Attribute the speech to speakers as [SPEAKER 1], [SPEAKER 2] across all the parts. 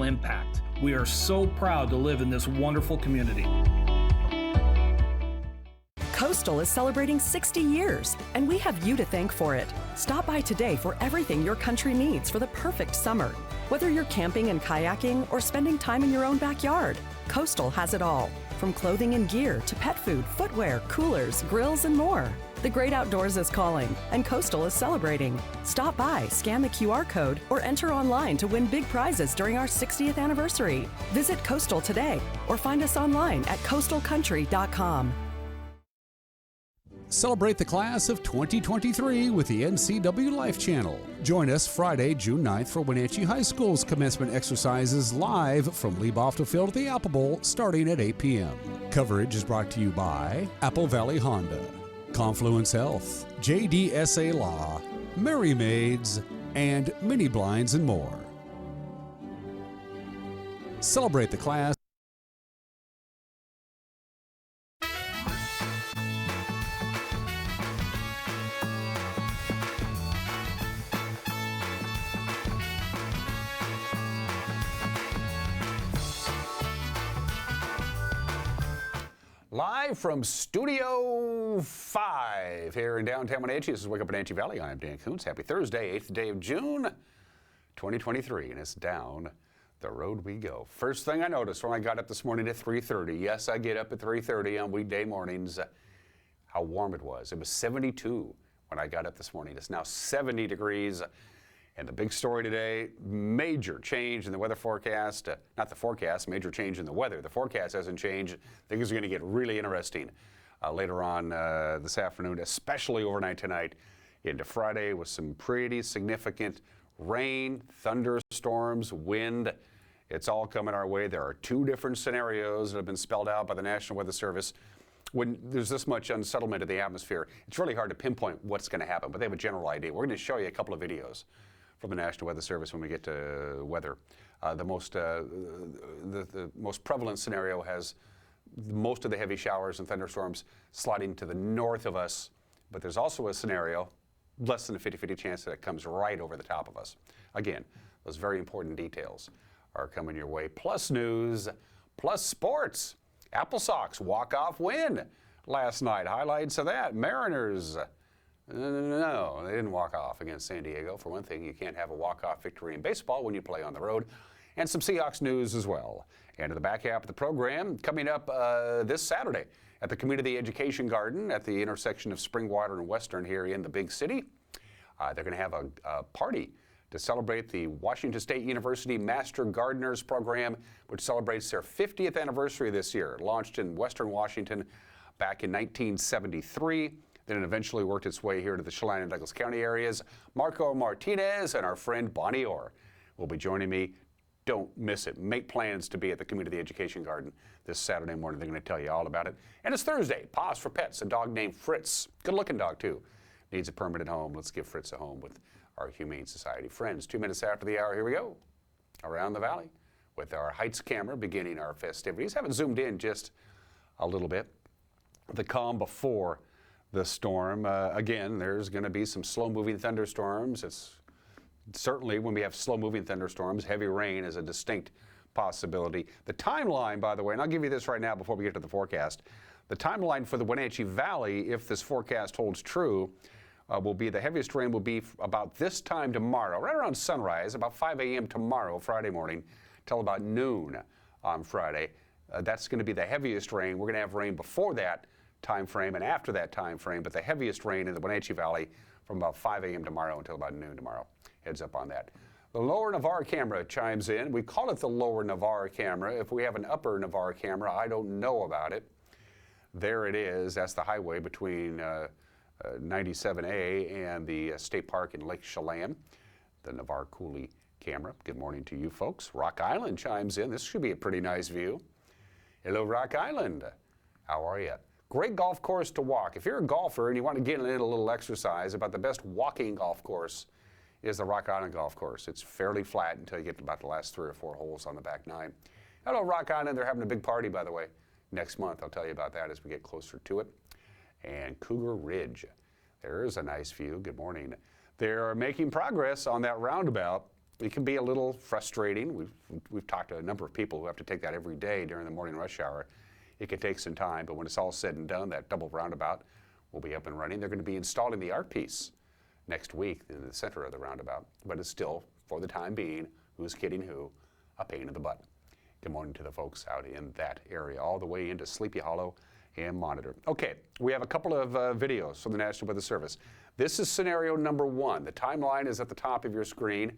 [SPEAKER 1] environmental impact. We are so proud to live in this wonderful community.
[SPEAKER 2] Coastal is celebrating 60 years, and we have you to thank for it. Stop by today for everything your country needs for the perfect summer. Whether you're camping and kayaking or spending time in your own backyard, Coastal has it all. From clothing and gear to pet food, footwear, coolers, grills, and more. The great outdoors is calling, and Coastal is celebrating. Stop by, scan the QR code, or enter online to win big prizes during our 60th anniversary. Visit Coastal today or find us online at coastalcountry.com.
[SPEAKER 3] Celebrate the class of 2023 with the NCW Life Channel. Join us Friday, June 9th for Wenatchee High School's commencement exercises live from Lee-Bofta Field at the Apple Bowl starting at 8 p.m. Coverage is brought to you by Apple Valley Honda, Confluence Health, JDSA Law, Merry Maids, and Mini Blinds and more. Celebrate the class.
[SPEAKER 4] Live from Studio 5 here in downtown Wenatchee. This is Wake Up Wenatchee Valley. I'm Dan Kuntz. Happy Thursday, 8th day of June, 2023, and it's down the road we go. First thing I noticed when I got up this morning at 3:30, yes, I get up at 3:30 on weekday mornings, how warm it was. It was 72 when I got up this morning. It's now 70 degrees. And the big story today, major change in the weather forecast. Not the forecast, major change in the weather. The forecast hasn't changed. Things are going to get really interesting later on this afternoon, especially overnight tonight into Friday with some pretty significant rain, thunderstorms, wind. It's all coming our way. There are two different scenarios that have been spelled out by the National Weather Service. When there's this much unsettlement of the atmosphere, it's really hard to pinpoint what's going to happen, but they have a general idea. We're going to show you a couple of videos from the National Weather Service when we get to weather. The most prevalent scenario has most of the heavy showers and thunderstorms sliding to the north of us, but there's also a scenario, less than a 50-50 chance that it comes right over the top of us. Again, those very important details are coming your way. Plus news, plus sports. Apple Sox walk-off win last night. Highlights of that. Mariners. No, they didn't walk off against San Diego. For one thing, you can't have a walk-off victory in baseball when you play on the road. And some Seahawks news as well. And in the back half of the program, coming up this Saturday at the Community Education Garden at the intersection of Springwater and Western here in the big city. They're going to have a party to celebrate the Washington State University Master Gardeners Program, which celebrates their 50th anniversary this year. It launched in Western Washington back in 1973. Then it eventually worked its way here to the Chelan and Douglas County areas. Marco Martinez and our friend Bonnie Orr will be joining me. Don't miss it. Make plans to be at the Community Education Garden this Saturday morning. They're going to tell you all about it. And it's Thursday. Pause for Pets, a dog named Fritz. Good-looking dog, too. Needs a permanent home. Let's give Fritz a home with our Humane Society friends. 2 minutes after the hour, here we go. Around the valley with our Heights camera beginning our festivities. Haven't zoomed in just a little bit. The calm before the storm. Again, there's going to be some slow-moving thunderstorms. It's certainly when we have slow-moving thunderstorms, heavy rain is a distinct possibility. The timeline, by the way, and I'll give you this right now before we get to the forecast. The timeline for the Wenatchee Valley, if this forecast holds true, will be the heaviest rain will be about this time tomorrow, right around sunrise, about 5 a.m. tomorrow, Friday morning, till about noon on Friday. That's going to be the heaviest rain. We're going to have rain before that time frame and after that time frame, but the heaviest rain in the Wenatchee Valley from about 5 a.m. tomorrow until about noon tomorrow. Heads up on that. The Lower Navarre camera chimes in. We call it the Lower Navarre camera. If we have an Upper Navarre camera, I don't know about it. There it is. That's the highway between 97A and the State Park in Lake Chelan. The Navarre Coulee camera. Good morning to you folks. Rock Island chimes in. This should be a pretty nice view. Hello, Rock Island. How are you? Great golf course to walk. If you're a golfer and you want to get in a little exercise, about the best walking golf course is the Rock Island Golf Course. It's fairly flat until you get to about the last 3 or 4 holes on the back 9. Hello, Rock Island. They're having a big party, by the way, next month. I'll tell you about that as we get closer to it. And Cougar Ridge. There's a nice view. Good morning. They're making progress on that roundabout it can be a little frustrating. We've talked to a number of people who have to take that every day during the morning rush hour. It can take some time, but when it's all said and done, that double roundabout will be up and running. They're going to be installing the art piece next week in the center of the roundabout, but it's still, for the time being, who's kidding who, a pain in the butt. Good morning to the folks out in that area, all the way into Sleepy Hollow and Monitor. Okay, we have a couple of videos from the National Weather Service. This is scenario number 1. The timeline is at the top of your screen.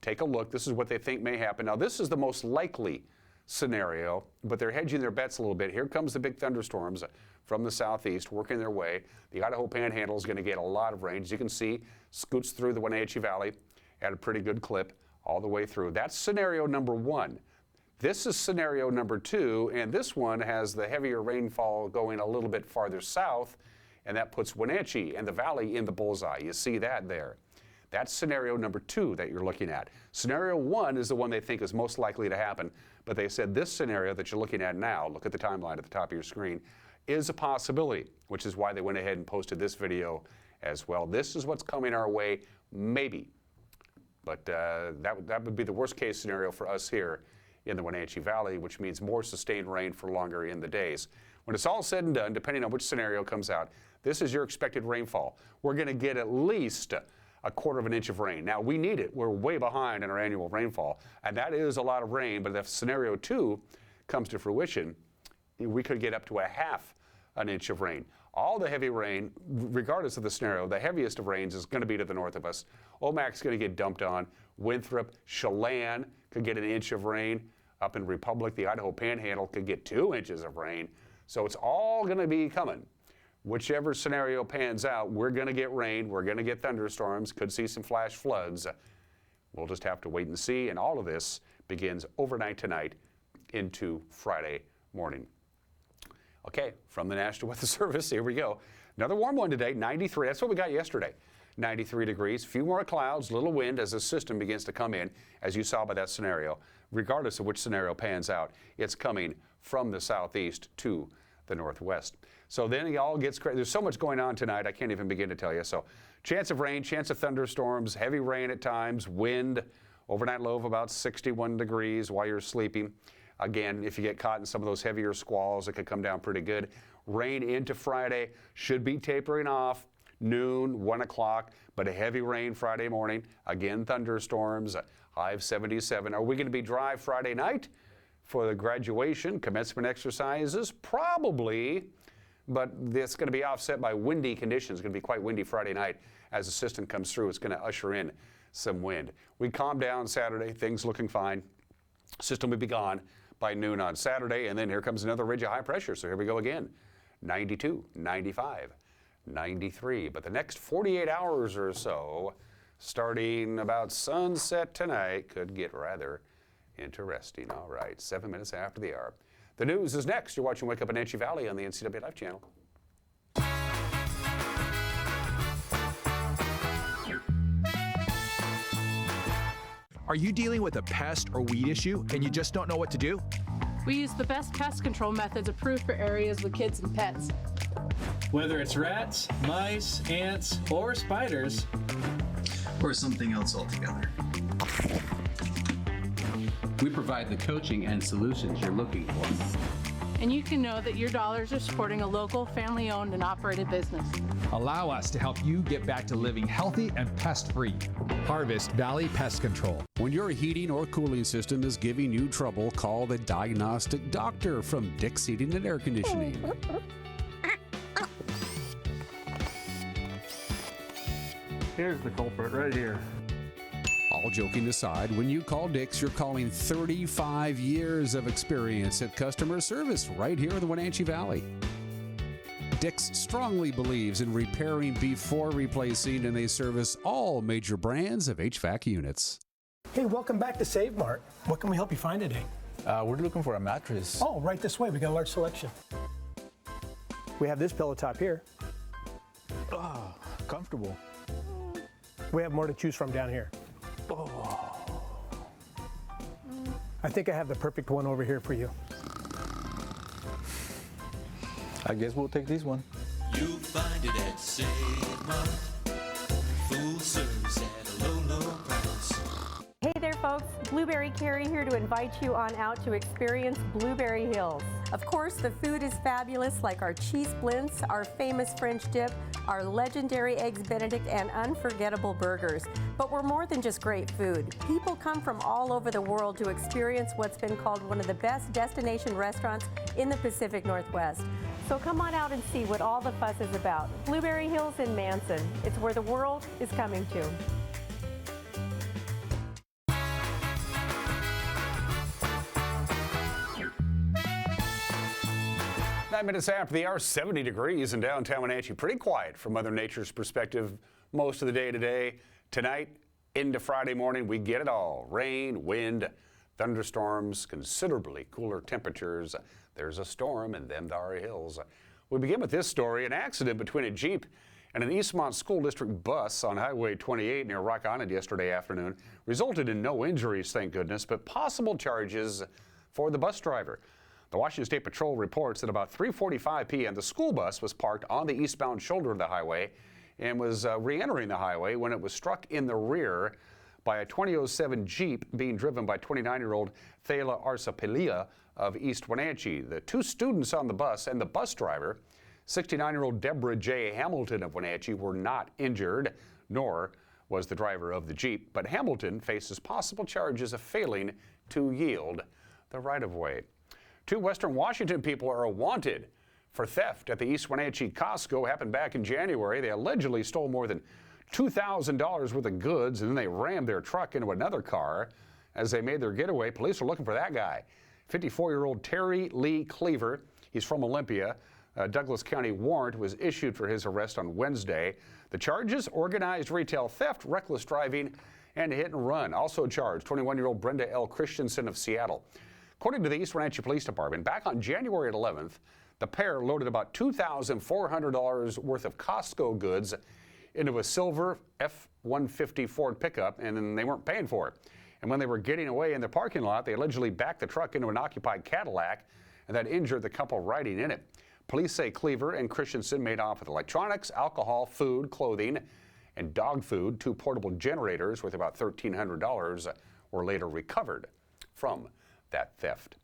[SPEAKER 4] Take a look. This is what they think may happen. Now, this is the most likely scenario, but they're hedging their bets a little bit. Here comes the big thunderstorms from the southeast working their way. The Idaho Panhandle is going to get a lot of rain. As you can see, scoots through the Wenatchee Valley at a pretty good clip all the way through. That's scenario number 1. This is scenario number 2, and this one has the heavier rainfall going a little bit farther south, and that puts Wenatchee and the valley in the bullseye. You see that there. That's scenario number 2 that you're looking at. Scenario 1 is the one they think is most likely to happen, but they said this scenario that you're looking at now, look at the timeline at the top of your screen, is a possibility, which is why they went ahead and posted this video as well. This is what's coming our way, maybe. But that would be the worst case scenario for us here in the Wenatchee Valley, which means more sustained rain for longer in the days. When it's all said and done, depending on which scenario comes out, this is your expected rainfall. We're going to get at least a quarter of an inch of rain. Now, we need it. We're way behind in our annual rainfall, and that is a lot of rain, but if scenario 2 comes to fruition, we could get up to a half an inch of rain. All the heavy rain, regardless of the scenario, the heaviest of rains is going to be to the north of us. Omac's going to get dumped on. Winthrop, Chelan could get an inch of rain. Up in Republic, the Idaho Panhandle could get 2 inches of rain. So it's all going to be coming. Whichever scenario pans out, we're going to get rain. We're going to get thunderstorms. Could see some flash floods. We'll just have to wait and see. And all of this begins overnight tonight into Friday morning. Okay, from the National Weather Service, here we go. Another warm one today, 93. That's what we got yesterday. 93 degrees, few more clouds, little wind as the system begins to come in, as you saw by that scenario. Regardless of which scenario pans out, it's coming from the southeast to the northwest. So then it all gets crazy. There's so much going on tonight, I can't even begin to tell you. So chance of rain, chance of thunderstorms, heavy rain at times, wind, overnight low of about 61 degrees while you're sleeping. Again, if you get caught in some of those heavier squalls, it could come down pretty good. Rain into Friday, should be tapering off. Noon, 1 o'clock, but a heavy rain Friday morning. Again, thunderstorms, high of 77. Are we going to be dry Friday night for the graduation, commencement exercises? Probably, but it's going to be offset by windy conditions. It's going to be quite windy Friday night as the system comes through. It's going to usher in some wind. We calm down Saturday, things looking fine. System will be gone by noon on Saturday, and then here comes another ridge of high pressure. So here we go again, 92, 95. 93, but the next 48 hours or so, starting about sunset tonight, could get rather interesting. All right, 7 minutes after the hour. The news is next. You're watching Wake Up Wenatchee Valley on the NCW Life channel.
[SPEAKER 5] Are you dealing with a pest or weed issue and you just don't know what to do?
[SPEAKER 6] We use the best pest control methods approved for areas with kids and pets.
[SPEAKER 1] Whether it's rats, mice, ants, or spiders,
[SPEAKER 7] or something else altogether.
[SPEAKER 8] We provide the coaching and solutions you're looking for.
[SPEAKER 6] And you can know that your dollars are supporting a local, family-owned and operated business.
[SPEAKER 9] Allow us to help you get back to living healthy and pest-free. Harvest Valley Pest Control.
[SPEAKER 3] When your heating or cooling system is giving you trouble, call the diagnostic doctor from Dick's Heating and Air Conditioning.
[SPEAKER 10] Here's the culprit right here.
[SPEAKER 3] All joking aside, when you call Dick's, you're calling 35 years of experience at customer service right here in the Wenatchee Valley. Dick's strongly believes in repairing before replacing, and they service all major brands of HVAC units.
[SPEAKER 10] Hey, welcome back to Save Mart. What can we help you find today?
[SPEAKER 11] We're looking for a mattress.
[SPEAKER 10] Oh, right this way. We got a large selection. We have this pillow top here.
[SPEAKER 11] Oh, comfortable.
[SPEAKER 10] We have more to choose from down here. I think I have the perfect one over here for you.
[SPEAKER 11] I guess we'll take this one.
[SPEAKER 12] You'll find it at Save Mart. Full service at a low, low price.
[SPEAKER 13] Hey there, Blueberry Carrie here to invite you on out to experience Blueberry Hills. Of course, the food is fabulous, like our cheese splints, our famous French dip, our legendary Eggs Benedict, and unforgettable burgers. But we're more than just great food. People come from all over the world to experience what's been called one of the best destination restaurants in the Pacific Northwest. So come on out and see what all the fuss is about. Blueberry Hills in Manson. It's where the world is coming to.
[SPEAKER 4] 9 minutes after the hour, 70 degrees in downtown Wenatchee. Pretty quiet from Mother Nature's perspective most of the day today. Tonight into Friday morning, we get it all. Rain, wind, thunderstorms, considerably cooler temperatures. There's a storm and them there are hills. We begin with this story. An accident between a Jeep and an Eastmont School District bus on Highway 28 near Rock Island yesterday afternoon resulted in no injuries, thank goodness, but possible charges for the bus driver. The Washington State Patrol reports that about 3:45 p.m. the school bus was parked on the eastbound shoulder of the highway and was re-entering the highway when it was struck in the rear by a 2007 Jeep being driven by 29-year-old Thela Arsapelia of East Wenatchee. The two students on the bus and the bus driver, 69-year-old Deborah J. Hamilton of Wenatchee, were not injured, nor was the driver of the Jeep. But Hamilton faces possible charges of failing to yield the right-of-way. Two Western Washington people are wanted for theft at the East Wenatchee Costco. Happened back in January. They allegedly stole more than $2,000 worth of goods, and then they rammed their truck into another car as they made their getaway. Police are looking for that guy, 54-year-old Terry Lee Cleaver. He's from Olympia. A Douglas County warrant was issued for his arrest on Wednesday. The charges: organized retail theft, reckless driving, and hit and run. Also charged 21-year-old Brenda L. Christensen of Seattle. According to the East Wenatchee Police Department, back on January 11th, the pair loaded about $2,400 worth of Costco goods into a silver F-150 Ford pickup, and then they weren't paying for it. And when they were getting away in the parking lot, they allegedly backed the truck into an occupied Cadillac, and that injured the couple riding in it. Police say Cleaver and Christensen made off with electronics, alcohol, food, clothing, and dog food. Two portable generators worth about $1,300 were later recovered from that theft.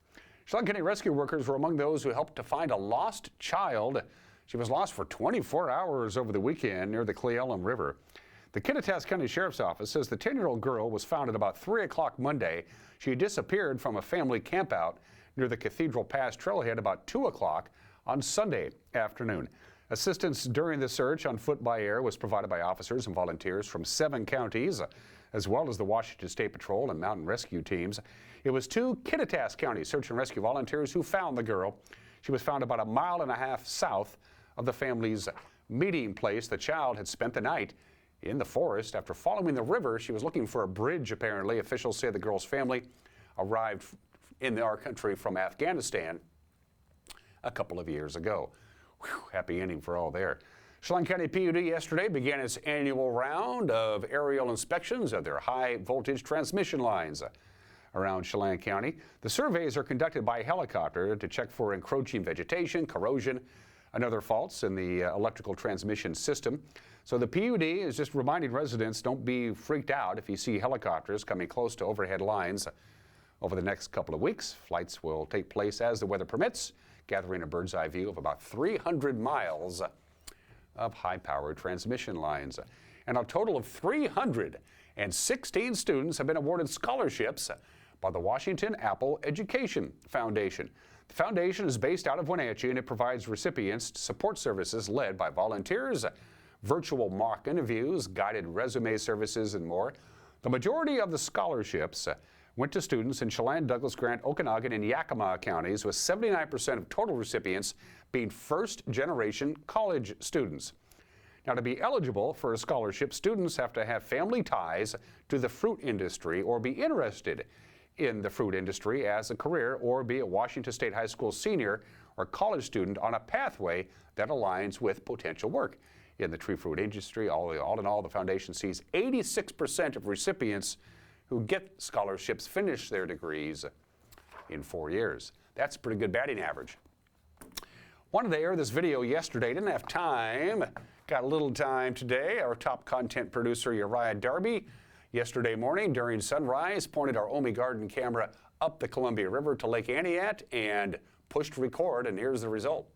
[SPEAKER 4] Chelan County rescue workers were among those who helped to find a lost child. She was lost for 24 hours over the weekend near the Cle Elum River. The Kittitas County Sheriff's Office says the 10-year-old girl was found at about 3 o'clock Monday. She disappeared from a family campout near the Cathedral Pass trailhead about 2 o'clock on Sunday afternoon. Assistance during the search on foot by air was provided by officers and volunteers from 7 counties, as well as the Washington State Patrol and mountain rescue teams. It was 2 Kittitas County search and rescue volunteers who found the girl. She was found about 1.5 miles south of the family's meeting place. The child had spent the night in the forest. After following the river, she was looking for a bridge, apparently. Officials say the girl's family arrived in our country from Afghanistan a couple of years ago. Whew, happy ending for all there. Chelan County PUD yesterday began its annual round of aerial inspections of their high voltage transmission lines around Chelan County. The surveys are conducted by helicopter to check for encroaching vegetation, corrosion, and other faults in the electrical transmission system. So the PUD is just reminding residents, don't be freaked out if you see helicopters coming close to overhead lines. Over the next couple of weeks, flights will take place as the weather permits, gathering a bird's eye view of about 300 miles of high-powered transmission lines. And a total of 316 students have been awarded scholarships by the Washington Apple Education Foundation. The foundation is based out of Wenatchee, and it provides recipients support services led by volunteers, virtual mock interviews, guided resume services, and more. The majority of the scholarships went to students in Chelan, Douglas, Grant, Okanagan, and Yakima counties, with 79% of total recipients being first-generation college students. Now, to be eligible for a scholarship, students have to have family ties to the fruit industry or be interested in the fruit industry as a career, or be a Washington State High School senior or college student on a pathway that aligns with potential work in the tree fruit industry. All in all, the foundation sees 86% of recipients who get scholarships finish their degrees in 4 years. That's a pretty good batting average. Wanted to air this video yesterday, didn't have time. Got a little time today. Our top content producer, Uriah Darby, Yesterday morning during sunrise, pointed our Omi Garden camera up the Columbia River to Lake Aniat and pushed record, and here's the result.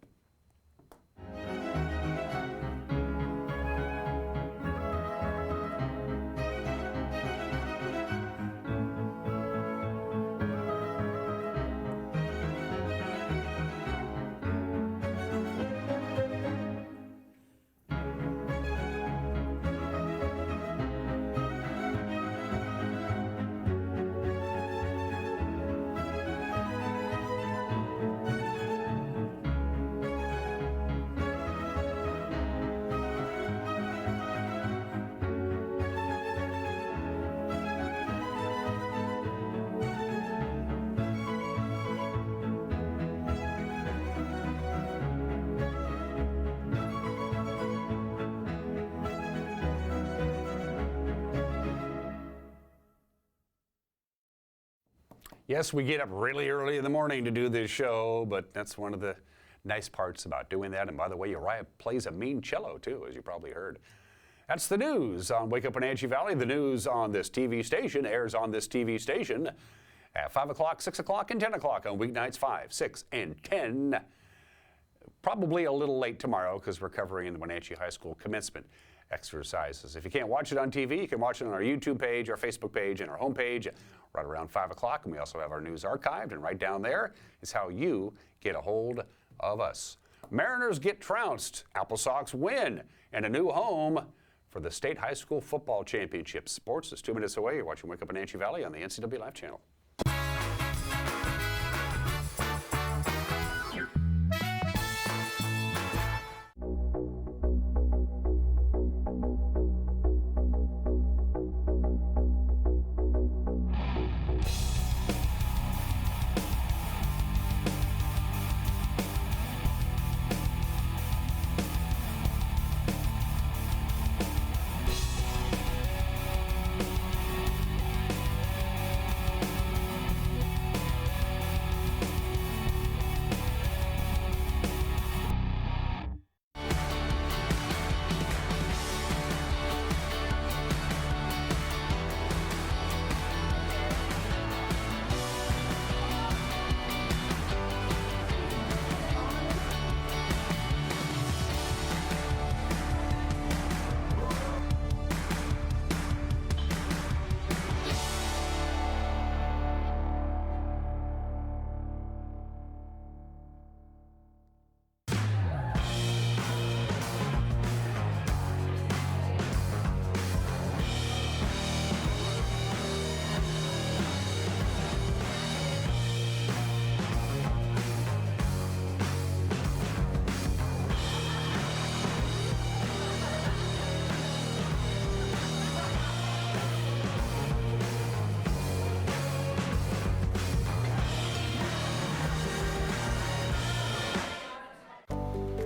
[SPEAKER 4] Yes, we get up really early in the morning to do this show, but that's one of the nice parts about doing that. And by the way, Uriah plays a mean cello too, as you probably heard. That's the news on Wake Up Wenatchee Valley. The news on this TV station airs on this TV station at 5 o'clock, 6 o'clock, and 10 o'clock on weeknights 5, 6, and 10. Probably a little late tomorrow because we're covering the Wenatchee High School commencement exercises. If you can't watch it on TV, you can watch it on our YouTube page, our Facebook page, and our homepage right around 5 o'clock. And we also have our news archived, and right down there is how you get a hold of us. Mariners get trounced, Apple Sox win, and a new home for the State High School Football Championship. Sports is 2 minutes away. You're watching Wake Up Wenatchee Valley on the NCW Live channel.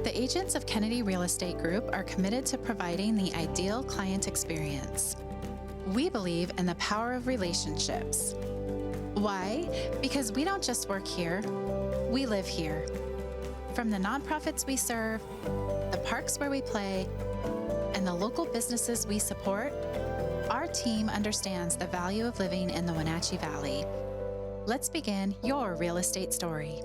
[SPEAKER 14] The agents of Kennedy Real Estate Group are committed to providing the ideal client experience. We believe in the power of relationships. Why? Because we don't just work here, we live here. From the nonprofits we serve, the parks where we play, and the local businesses we support, our team understands the value of living in the Wenatchee Valley. Let's begin your real estate story.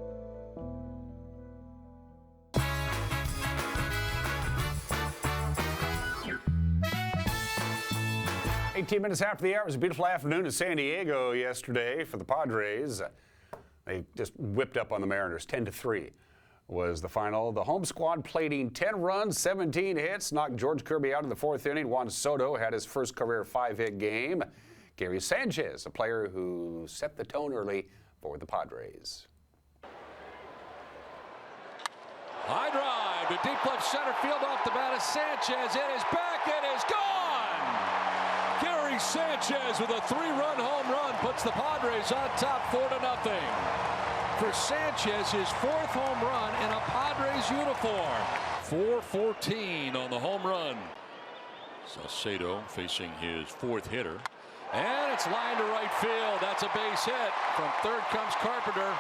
[SPEAKER 4] 18 minutes after the hour, it was a beautiful afternoon in San Diego yesterday for the Padres. They just whipped up on the Mariners. 10-3 was the final. The home squad plating 10 runs, 17 hits, knocked George Kirby out in the fourth inning. Juan Soto had his first career 5-hit game. Gary Sanchez, a player who set the tone early for the Padres.
[SPEAKER 15] High drive to deep left center field off the bat of Sanchez. It is back. It is gone. Gary Sanchez with a 3-run home run puts the Padres on top 4-0. For Sanchez, his 4th home run in a Padres uniform. 4-14 on the home run. Salcedo facing his 4th hitter. And it's lined to right field. That's a base hit. From third comes Carpenter.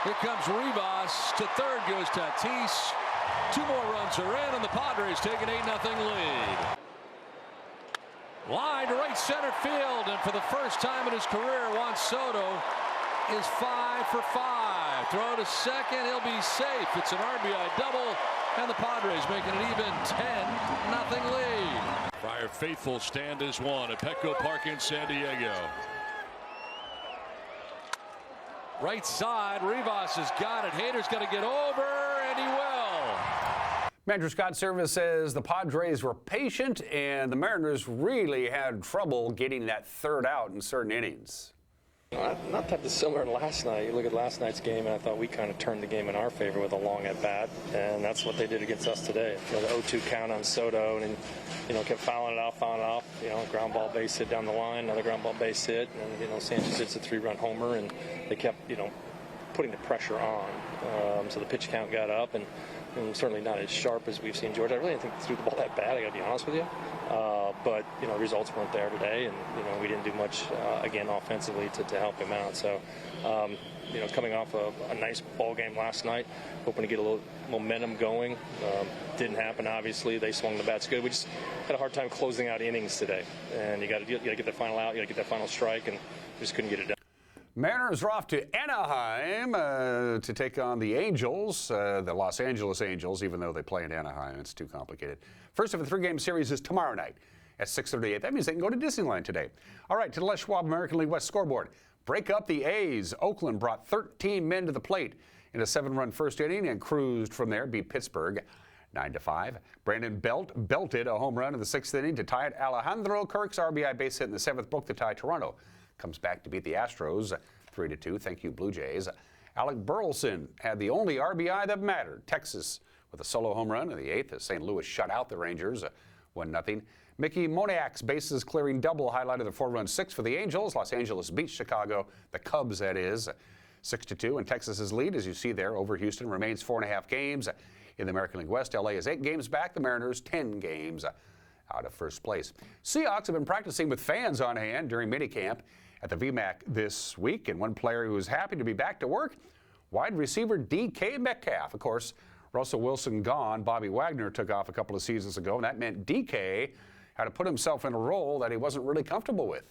[SPEAKER 15] Here comes Rivas. To third goes Tatis. 2 more runs are in, and the Padres take an 8-0 lead. Line to right center field, and for the first time in his career, Juan Soto is 5 for 5. Throw to second, he'll be safe. It's an RBI double, and the Padres making it even 10-0 lead. Friar faithful stand as one at Petco Park in San Diego. Right side, Rivas has got it. Hader's got to get over, and he will.
[SPEAKER 4] Manager Scott Service says the Padres were patient and the Mariners really had trouble getting that third out in certain innings.
[SPEAKER 16] Not that dissimilar to last night. You look at last night's game, and I thought we kind of turned the game in our favor with a long at bat, and that's what they did against us today. The 0-2 count on Soto, and kept fouling it off. Ground ball base hit down the line, another ground ball base hit, and Sanchez hits a 3-run homer, and they kept putting the pressure on. So the pitch count got up, and certainly not as sharp as we've seen George. I really didn't think they threw the ball that bad, I got to be honest with you. But results weren't there today, and we didn't do much again offensively to help him out. So coming off a nice ball game last night, hoping to get a little momentum going. Didn't happen, obviously. They swung the bats good. We just had a hard time closing out innings today, and you got to get the final out, you got to get that final strike, and just couldn't get it done.
[SPEAKER 4] Mariners are off to Anaheim to take on the Angels, the Los Angeles Angels, even though they play in Anaheim. It's too complicated. First of a 3-game series is tomorrow night at 6:38. That means they can go to Disneyland today. All right, to the Les Schwab American League West scoreboard. Break up the A's. Oakland brought 13 men to the plate in a 7-run first inning and cruised from there, beat Pittsburgh 9-5. Brandon Belt belted a home run in the 6th inning to tie it. Alejandro Kirk's RBI base hit in the 7th broke the tie. Toronto comes back to beat the Astros 3-2. Thank you, Blue Jays. Alec Burleson had the only RBI that mattered. Texas with a solo home run in the 8th as St. Louis shut out the Rangers 1-0. Mickey Moniak's bases clearing double highlighted the 4-run 6 for the Angels. Los Angeles beat Chicago, the Cubs that is, 6-2. And Texas's lead, as you see there, over Houston remains 4.5 games. In the American League West, LA is 8 games back. The Mariners 10 games out of first place. Seahawks have been practicing with fans on hand during minicamp at the VMAC this week, and one player who is happy to be back to work, wide receiver DK Metcalf. Of course, Russell Wilson gone. Bobby Wagner took off a couple of seasons ago, and that meant DK had to put himself in a role that he wasn't really comfortable with.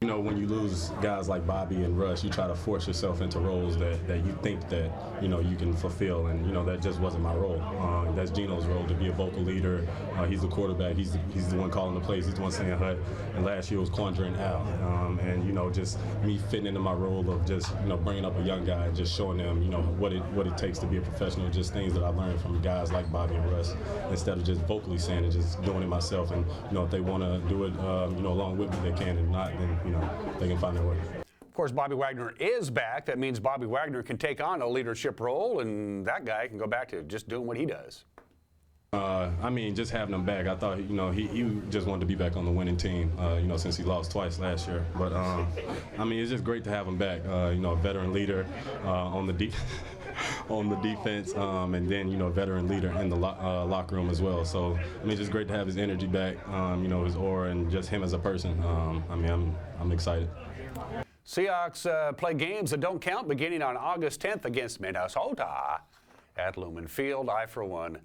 [SPEAKER 17] When you lose guys like Bobby and Russ, you try to force yourself into roles that you think that, you can fulfill. And, that just wasn't my role. That's Gino's role, to be a vocal leader. He's the quarterback. He's the one calling the plays. He's the one saying hut. And last year was Quandre and Al. And, just me fitting into my role of just, bringing up a young guy and just showing them, what it takes to be a professional. Just things that I learned from guys like Bobby and Russ, instead of just vocally saying it, just doing it myself. And, if they want to do it, along with me, they can. And not, then, they can find their way.
[SPEAKER 4] Of course, Bobby Wagner is back. That means Bobby Wagner can take on a leadership role, and that guy can go back to just doing what he does.
[SPEAKER 17] Just having him back, I thought, he just wanted to be back on the winning team, since he lost twice last year. But, it's just great to have him back, a veteran leader on the defense, and then, veteran leader in the locker room as well. So, just great to have his energy back, his aura, and just him as a person. I'm excited.
[SPEAKER 4] Seahawks play games that don't count beginning on August 10th against Minnesota at Lumen Field. I, for one,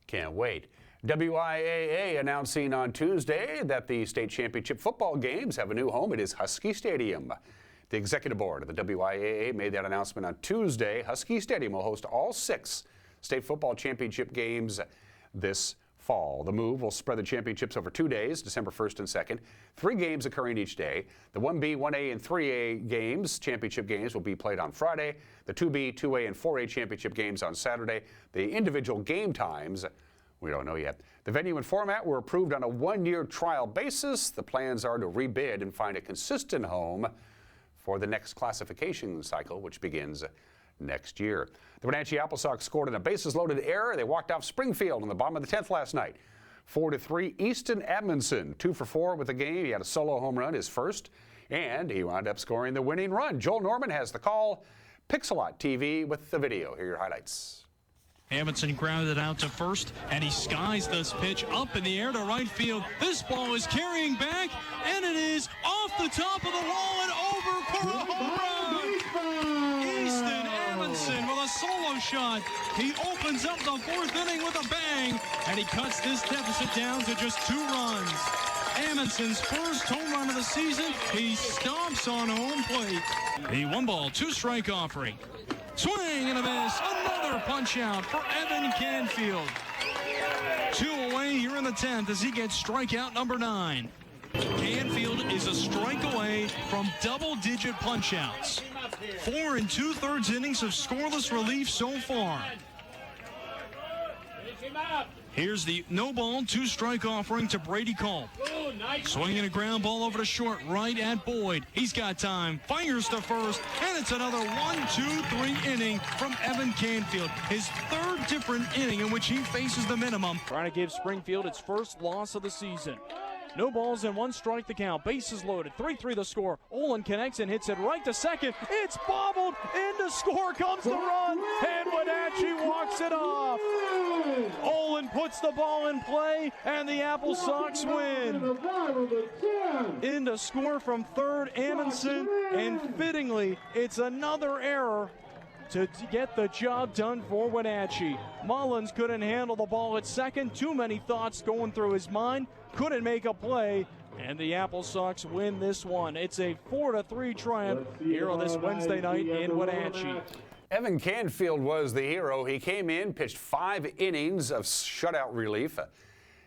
[SPEAKER 4] can't wait. WIAA announcing on Tuesday that the state championship football games have a new home. It is Husky Stadium. The executive board of the WIAA made that announcement on Tuesday. Husky Stadium will host all 6 state football championship games this fall. The move will spread the championships over 2 days, December 1st and 2nd. 3 games occurring each day. The 1B, 1A, and 3A games, championship games, will be played on Friday. The 2B, 2A, and 4A championship games on Saturday. The individual game times, we don't know yet. The venue and format were approved on a 1-year trial basis. The plans are to rebid and find a consistent home for the next classification cycle, which begins next year. The Wenatchee Apple Sox scored in a bases-loaded error. They walked off Springfield in the bottom of the 10th last night. 4-3, Easton Edmondson, 2 for 4 with the game. He had a solo home run, his first, and he wound up scoring the winning run. Joel Norman has the call. Pixelot TV with the video. Here are your highlights.
[SPEAKER 18] Edmondson grounded out to first, and he skies this pitch up in the air to right field. This ball is carrying back, and it is off the top of the wall and over for a home run. Easton Edmondson with a solo shot. He opens up the 4th inning with a bang, and he cuts this deficit down to just 2 runs. Amundsen's first home run of the season. He stomps on home plate. The 1-ball, 2-strike offering. Swing and a miss. Another punch out for Evan Canfield. 2 away here in the 10th as he gets strikeout number 9. Canfield is a strike away from double-digit punch-outs. 4 2/3 innings of scoreless relief so far. Here's the no-ball, 2-strike offering to Brady Culp. Swinging a ground ball over to short, right at Boyd. He's got time, fires to first, and it's another 1-2-3 inning from Evan Canfield. His 3rd different inning in which he faces the minimum.
[SPEAKER 19] Trying to give Springfield its first loss of the season. No balls and 1 strike to count. Bases loaded. 3-3 the score. Olin connects and hits it right to second. It's bobbled. Into score comes the run. And Wenatchee walks it off. Olin puts the ball in play, and the Apple Sox win. Into score from third, Amundsen. And fittingly, it's another error to get the job done for Wenatchee. Mullins couldn't handle the ball at second. Too many thoughts going through his mind. Couldn't make a play, and the Apple Sox win this one. It's a 4-3 triumph here on this Wednesday night in Wenatchee.
[SPEAKER 4] Evan Canfield was the hero. He came in, pitched 5 innings of shutout relief,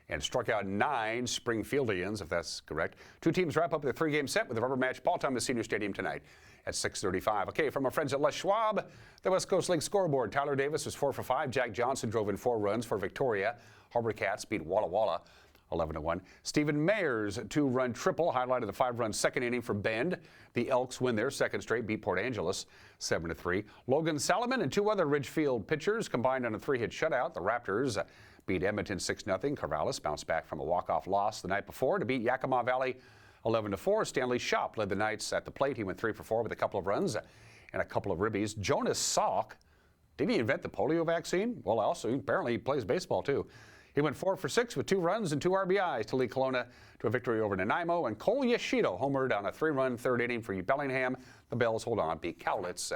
[SPEAKER 4] and struck out 9 Springfieldians, if that's correct. 2 teams wrap up their 3-game set with a rubber match ball time at Senior Stadium tonight at 6:35. Okay, from our friends at Les Schwab, the West Coast League scoreboard. Tyler Davis was 4 for 5. Jack Johnson drove in 4 runs for Victoria. Harbor Cats beat Walla Walla 11-1. Stephen Mayer's 2-run triple highlighted the 5-run second inning for Bend. The Elks win their 2nd straight, beat Port Angeles 7-3. Logan Salomon and 2 other Ridgefield pitchers combined on a 3-hit shutout. The Raptors beat Edmonton 6-0. Corvallis bounced back from a walk-off loss the night before to beat Yakima Valley 11-4. Stanley Schopp led the Knights at the plate. He went 3 for 4 with a couple of runs and a couple of ribbies. Jonas Salk, did he invent the polio vaccine? Well, also, apparently he plays baseball too. He went 4 for 6 with 2 runs and 2 RBIs to lead Kelowna to a victory over Nanaimo. And Cole Yashido homered on a 3-run 3rd inning for Bellingham. The Bells hold on, beat Cowlitz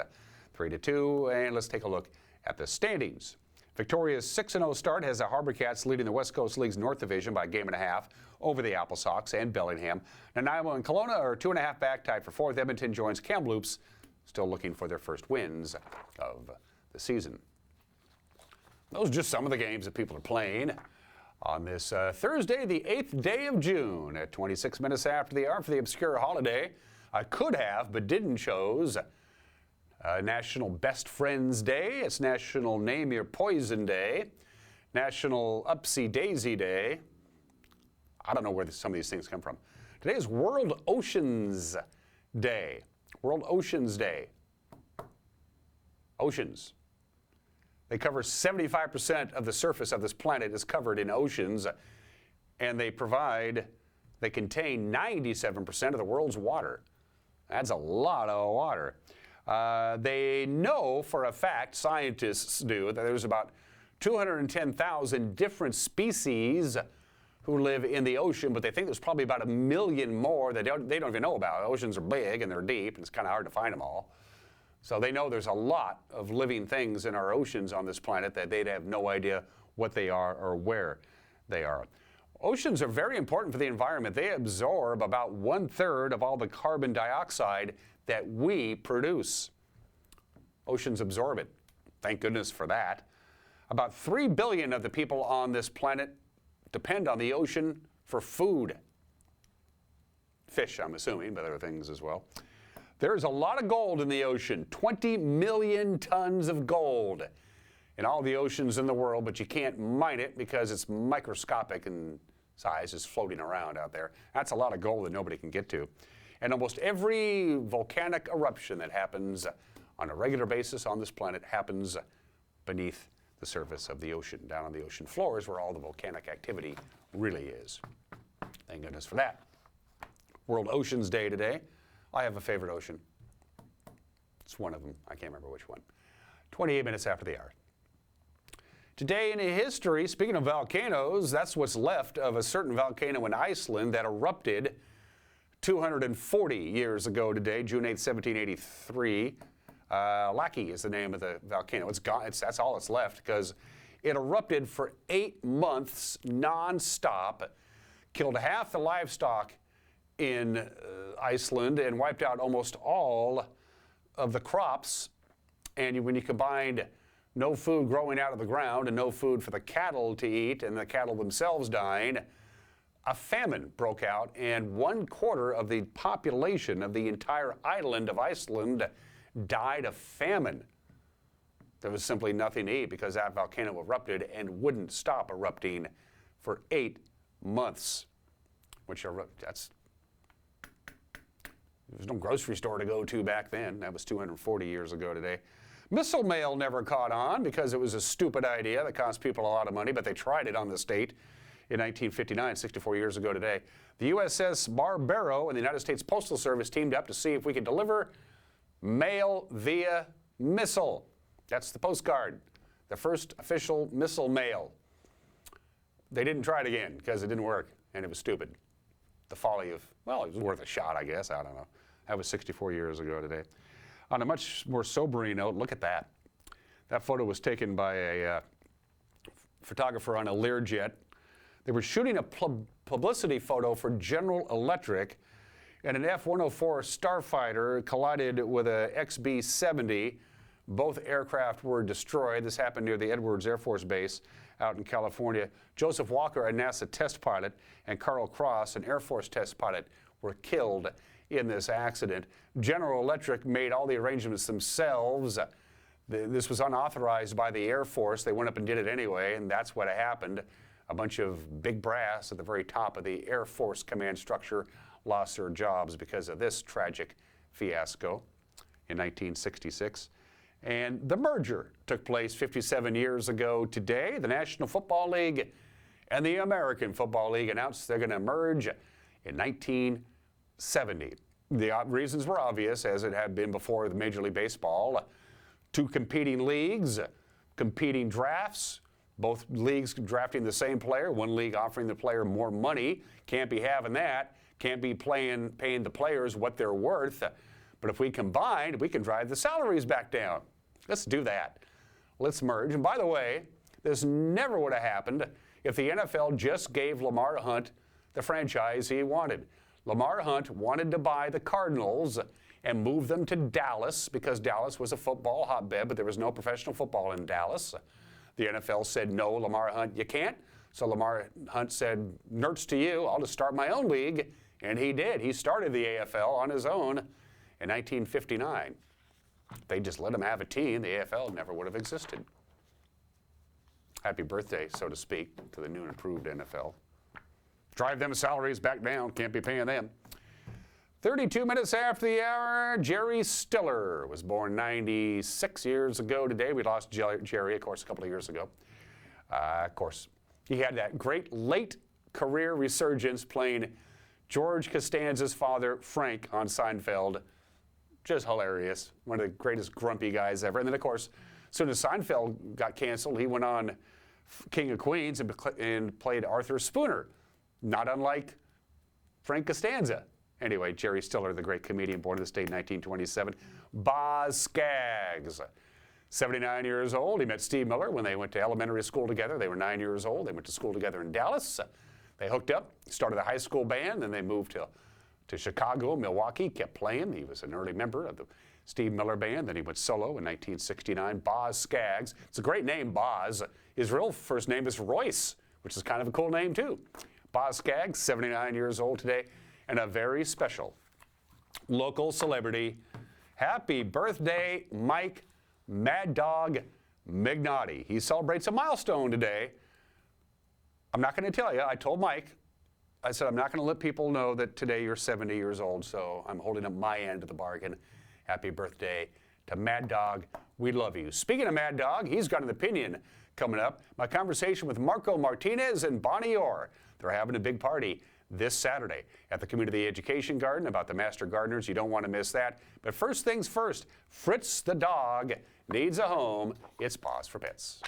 [SPEAKER 4] 3-2. And let's take a look at the standings. Victoria's 6-0 start has the Harbor Cats leading the West Coast League's North Division by a 1.5 over the Apple Sox and Bellingham. Nanaimo and Kelowna are 2.5 back, tied for 4th. Edmonton joins Kamloops, still looking for their first wins of the season. Those are just some of the games that people are playing on this Thursday, the 8th day of June, at 26 minutes after the hour for the obscure holiday. I could have, but didn't chose National Best Friends Day. It's National Name Your Poison Day. National Upsy Daisy Day. I don't know where some of these things come from. Today is World Oceans Day. World Oceans Day. Oceans. They cover 75% of the surface of this planet is covered in oceans, and they contain 97% of the world's water. That's a lot of water. They know for a fact, scientists do, that there's about 210,000 different species who live in the ocean, but they think there's probably about 1 million more that they don't even know about. Oceans are big and they're deep, and it's kind of hard to find them all. So they know there's a lot of living things in our oceans on this planet that they'd have no idea what they are or where they are. Oceans are very important for the environment. They absorb about 1/3 of all the carbon dioxide that we produce. Oceans absorb it. Thank goodness for that. About 3 billion of the people on this planet depend on the ocean for food. Fish, I'm assuming, but other things as well. There's a lot of gold in the ocean, 20 million tons of gold in all the oceans in the world, but you can't mine it because it's microscopic in size, is floating around out there. That's a lot of gold that nobody can get to. And almost every volcanic eruption that happens on a regular basis on this planet happens beneath the surface of the ocean, down on the ocean floors where all the volcanic activity really is. Thank goodness for that. World Oceans Day today. I have a favorite ocean. It's one of them. I can't remember which one. 28 minutes after the hour. Today in history, speaking of volcanoes, that's what's left of a certain volcano in Iceland that erupted 240 years ago today, June 8, 1783. Laki is the name of the volcano. It's gone. That's all that's left because it erupted for 8 months nonstop, killed half the livestock in Iceland and wiped out almost all of the crops. And when you combined no food growing out of the ground and no food for the cattle to eat and the cattle themselves dying, a famine broke out, and 1/4 of the population of the entire island of Iceland died of famine. There was simply nothing to eat because that volcano erupted and wouldn't stop erupting for 8 months. There's no grocery store to go to back then. That was 240 years ago today. Missile mail never caught on because it was a stupid idea that cost people a lot of money, but they tried it on the state in 1959, 64 years ago today. The USS Barbaro and the United States Postal Service teamed up to see if we could deliver mail via missile. That's the postcard, the first official missile mail. They didn't try it again because it didn't work and it was stupid. The folly of, well, it was worth a shot, I guess. I don't know. That was 64 years ago today. On a much more sobering note, look at that. That photo was taken by a photographer on a Learjet. They were shooting a publicity photo for General Electric, and an F-104 Starfighter collided with a XB-70. Both aircraft were destroyed. This happened near the Edwards Air Force Base out in California. Joseph Walker, a NASA test pilot, and Carl Cross, an Air Force test pilot, were killed in this accident. General Electric made all the arrangements themselves. This was unauthorized by the Air Force. They went up and did it anyway, and that's what happened. A bunch of big brass at the very top of the Air Force command structure lost their jobs because of this tragic fiasco in 1966. And the merger took place 57 years ago today. The National Football League and the American Football League announced they're going to merge in 1970. The reasons were obvious, as it had been before the Major League Baseball. Two competing leagues, competing drafts, both leagues drafting the same player, one league offering the player more money. Can't be having that. Can't be paying the players what they're worth. But if we combine, we can drive the salaries back down. Let's do that. Let's merge. And by the way, this never would have happened if the NFL just gave Lamar Hunt the franchise he wanted. Lamar Hunt wanted to buy the Cardinals and move them to Dallas because Dallas was a football hotbed, but there was no professional football in Dallas. The NFL said, no, Lamar Hunt, you can't. So Lamar Hunt said, nerds to you, I'll just start my own league. And he did. He started the AFL on his own in 1959. If they just let him have a team, the AFL never would have existed. Happy birthday, so to speak, to the new and improved NFL. Drive them salaries back down, can't be paying them. 32 minutes after the hour, Jerry Stiller was born 96 years ago today. We lost Jerry, of course, a couple of years ago. Of course, he had that great late career resurgence playing George Costanza's father, Frank, on Seinfeld. Just hilarious. One of the greatest grumpy guys ever. And then, of course, as soon as Seinfeld got canceled, he went on King of Queens and played Arthur Spooner, not unlike Frank Costanza. Anyway, Jerry Stiller, the great comedian, born in the state in 1927. Boz Scaggs, 79 years old. He met Steve Miller when they went to elementary school together. They were 9 years old. They went to school together in Dallas. They hooked up, started a high school band, then they moved to Chicago, Milwaukee, kept playing. He was an early member of the Steve Miller Band. Then he went solo in 1969. Boz Scaggs. It's a great name, Boz. His real first name is Royce, which is kind of a cool name, too. Boz Scaggs, 79 years old today, and a very special local celebrity. Happy birthday, Mike Mad Dog Mignotti. He celebrates a milestone today. I'm not going to tell you. I told Mike, I said, I'm not going to let people know that today you're 70 years old, so I'm holding up my end of the bargain. Happy birthday to Mad Dog. We love you. Speaking of Mad Dog, he's got an opinion coming up. My conversation with Marco Martinez and Bonnie Orr. They're having a big party this Saturday at the Community Education Garden about the Master Gardeners. You don't want to miss that. But first things first, Fritz the dog needs a home. It's Paws for Pets.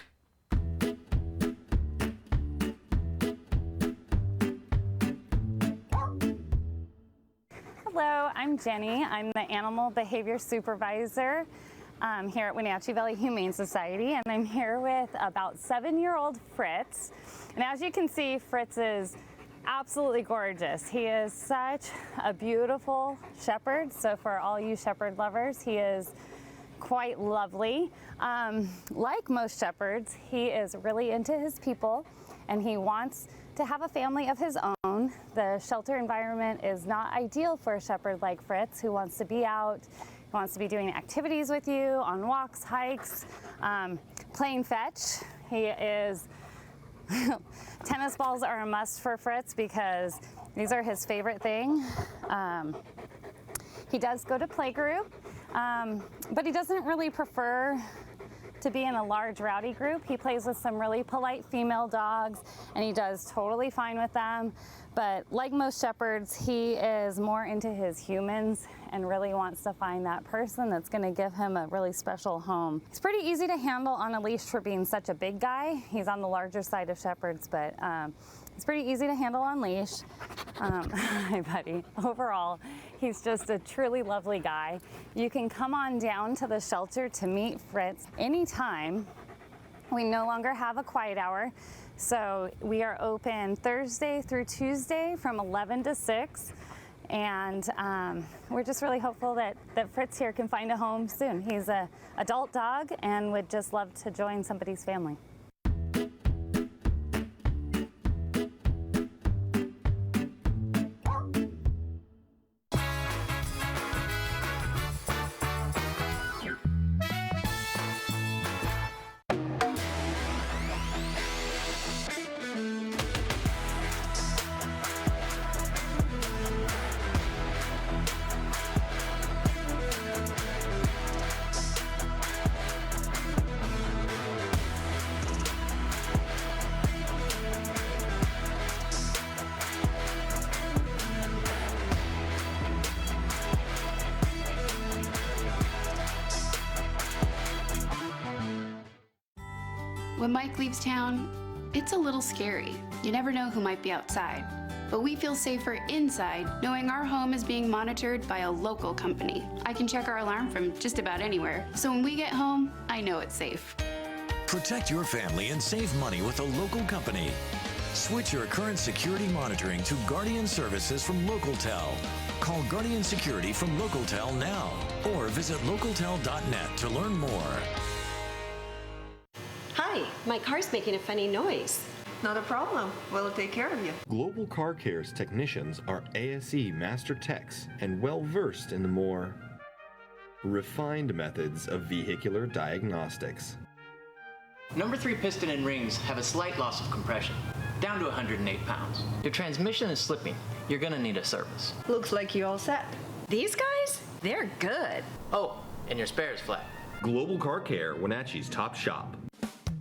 [SPEAKER 20] Hello, I'm Jenny. I'm the Animal Behavior Supervisor here at Wenatchee Valley Humane Society, and I'm here with about 7-year-old Fritz. And as you can see, Fritz is Absolutely gorgeous. He is such a beautiful shepherd. So for all you shepherd lovers, he is quite lovely. Like most shepherds, he is really into his people and he wants to have a family of his own. The shelter environment is not ideal for a shepherd like Fritz, who wants to be out, who wants to be doing activities with you, on walks, hikes, playing fetch. He is, tennis balls are a must for Fritz because these are his favorite thing. He does go to playgroup, but he doesn't really prefer to be in a large rowdy group. He plays with some really polite female dogs and he does totally fine with them. But like most shepherds, he is more into his humans and really wants to find that person that's going to give him a really special home. He's pretty easy to handle on a leash for being such a big guy. He's on the larger side of shepherds, but it's pretty easy to handle on leash. Hi, buddy. Overall, he's just a truly lovely guy. You can come on down to the shelter to meet Fritz anytime. We no longer have a quiet hour, so we are open Thursday through Tuesday from 11 to 6. And we're just really hopeful that Fritz here can find a home soon. He's an adult dog and would just love to join somebody's family.
[SPEAKER 21] When Mike leaves town, it's a little scary. You never know who might be outside. But we feel safer inside knowing our home is being monitored by a local company. I can check our alarm from just about anywhere. So when we get home, I know it's safe.
[SPEAKER 22] Protect your family and save money with a local company. Switch your current security monitoring to Guardian Services from LocalTel. Call Guardian Security from LocalTel now or visit localtel.net to learn more.
[SPEAKER 23] Hi, my car's making a funny noise.
[SPEAKER 24] Not a problem. We'll take care of you.
[SPEAKER 25] Global Car Care's technicians are ASE Master Techs and well-versed in the more refined methods of vehicular diagnostics.
[SPEAKER 26] Number 3 piston and rings have a slight loss of compression, down to 108 pounds. Your transmission is slipping. You're gonna need a service.
[SPEAKER 24] Looks like you all set.
[SPEAKER 23] These guys? They're good.
[SPEAKER 26] Oh, and your spare is flat.
[SPEAKER 25] Global Car Care, Wenatchee's top shop.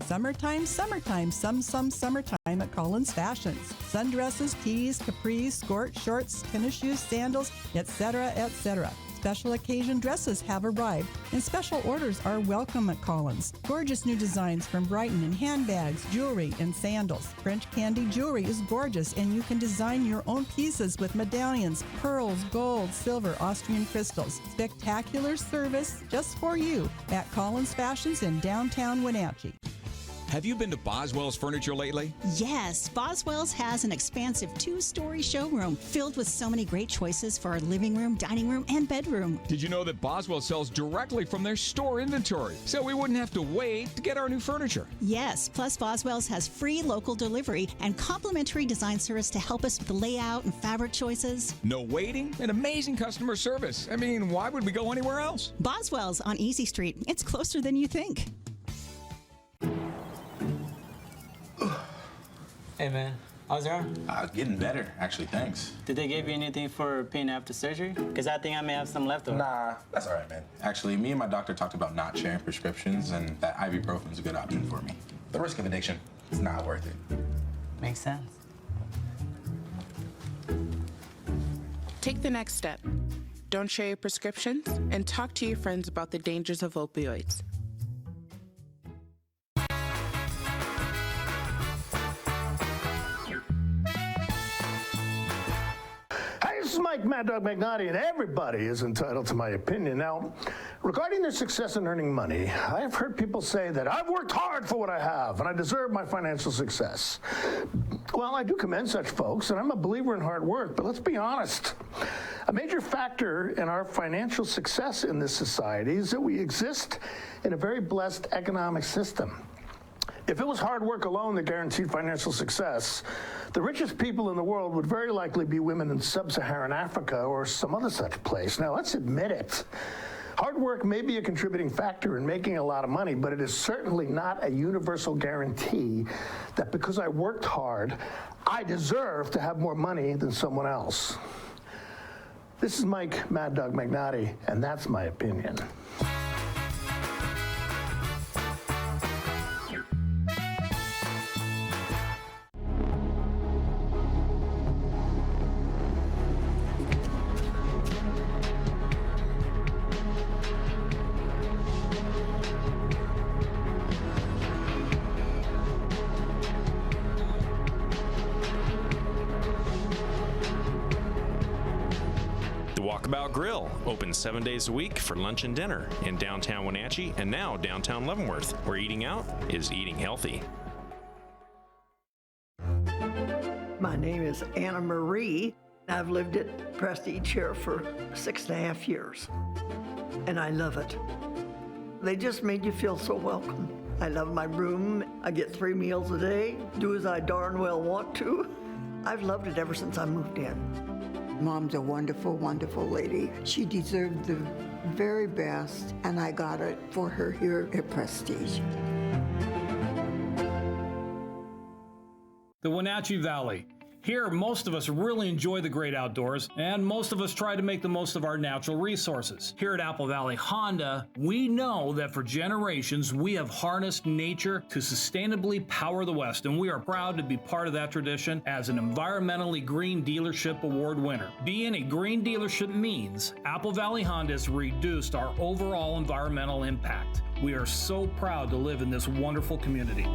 [SPEAKER 2] Summertime, summertime, some summertime at Collins Fashions. Sundresses, tees, capris, skirts, shorts, tennis shoes, sandals, etc., etc. Special occasion dresses have arrived, and special orders are welcome at Collins. Gorgeous new designs from Brighton in handbags, jewelry, and sandals. French candy jewelry is gorgeous, and you can design your own pieces with medallions, pearls, gold, silver, Austrian crystals. Spectacular service just for you at Collins Fashions in downtown Wenatchee.
[SPEAKER 9] Have you been to Boswell's Furniture lately?
[SPEAKER 27] Yes, Boswell's has an expansive 2-story showroom filled with so many great choices for our living room, dining room, and bedroom.
[SPEAKER 9] Did you know that Boswell sells directly from their store inventory, so we wouldn't have to wait to get our new furniture?
[SPEAKER 27] Yes, plus Boswell's has free local delivery and complimentary design service to help us with the layout and fabric choices.
[SPEAKER 9] No waiting and amazing customer service. I mean, why would we go anywhere else?
[SPEAKER 27] Boswell's on Easy Street. It's closer than you think.
[SPEAKER 28] Hey man, how's your arm?
[SPEAKER 29] Getting better, actually, thanks.
[SPEAKER 28] Did they give you anything for pain after surgery? Because I think I may have some left over.
[SPEAKER 29] Nah, that's all right, man. Actually, me and my doctor talked about not sharing prescriptions, and that ibuprofen's a good option for me. The risk of addiction, it's not worth it.
[SPEAKER 28] Makes sense.
[SPEAKER 30] Take the next step. Don't share your prescriptions, and talk to your friends about the dangers of opioids.
[SPEAKER 31] This is Mike Mad Dog McNaughty, and everybody is entitled to my opinion. Now,
[SPEAKER 1] Regarding their success in earning money, I have heard people say that I've worked hard for what I have and I deserve my financial success. Well, I do commend such folks, and I'm a believer in hard work, but let's be honest. A major factor in our financial success in this society is that we exist in a very blessed economic system. If it was hard work alone that guaranteed financial success, the richest people in the world would very likely be women in sub-Saharan Africa or some other such place. Now, let's admit it. Hard work may be a contributing factor in making a lot of money, but it is certainly not a universal guarantee that because I worked hard, I deserve to have more money than someone else. This is Mike Mad Dog Magnotti, and that's my opinion.
[SPEAKER 3] Walkabout Grill, open 7 days a week for lunch and dinner in downtown Wenatchee and now downtown Leavenworth, where eating out is eating healthy.
[SPEAKER 5] My name is Anna Marie. I've lived at Prestige here for 6.5 years, and I love it. They just made you feel so welcome. I love my room. I get 3 meals a day, do as I darn well want to. I've loved it ever since I moved in.
[SPEAKER 6] Mom's a wonderful, wonderful lady. She deserved the very best, and I got it for her here at Prestige.
[SPEAKER 18] The Wenatchee Valley. Here, most of us really enjoy the great outdoors, and most of us try to make the most of our natural resources. Here at Apple Valley Honda, we know that for generations, we have harnessed nature to sustainably power the West, and we are proud to be part of that tradition as an environmentally green dealership award winner. Being a green dealership means Apple Valley Honda has reduced our overall environmental impact. We are so proud to live in this wonderful community.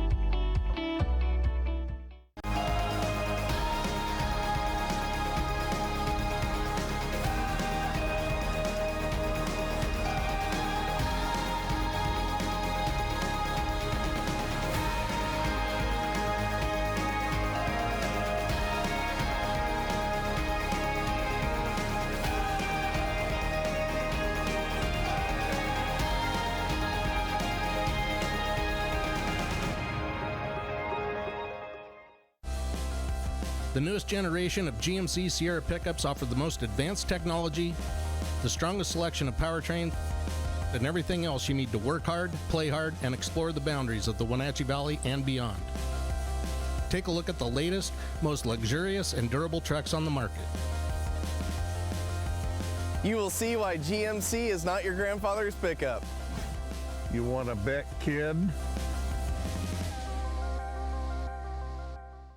[SPEAKER 7] The newest generation of GMC Sierra pickups offer the most advanced technology, the strongest selection of powertrain, and everything else you need to work hard, play hard, and explore the boundaries of the Wenatchee Valley and beyond. Take a look at the latest, most luxurious and durable trucks on the market.
[SPEAKER 8] You will see why GMC is not your grandfather's pickup.
[SPEAKER 10] You want to bet, kid?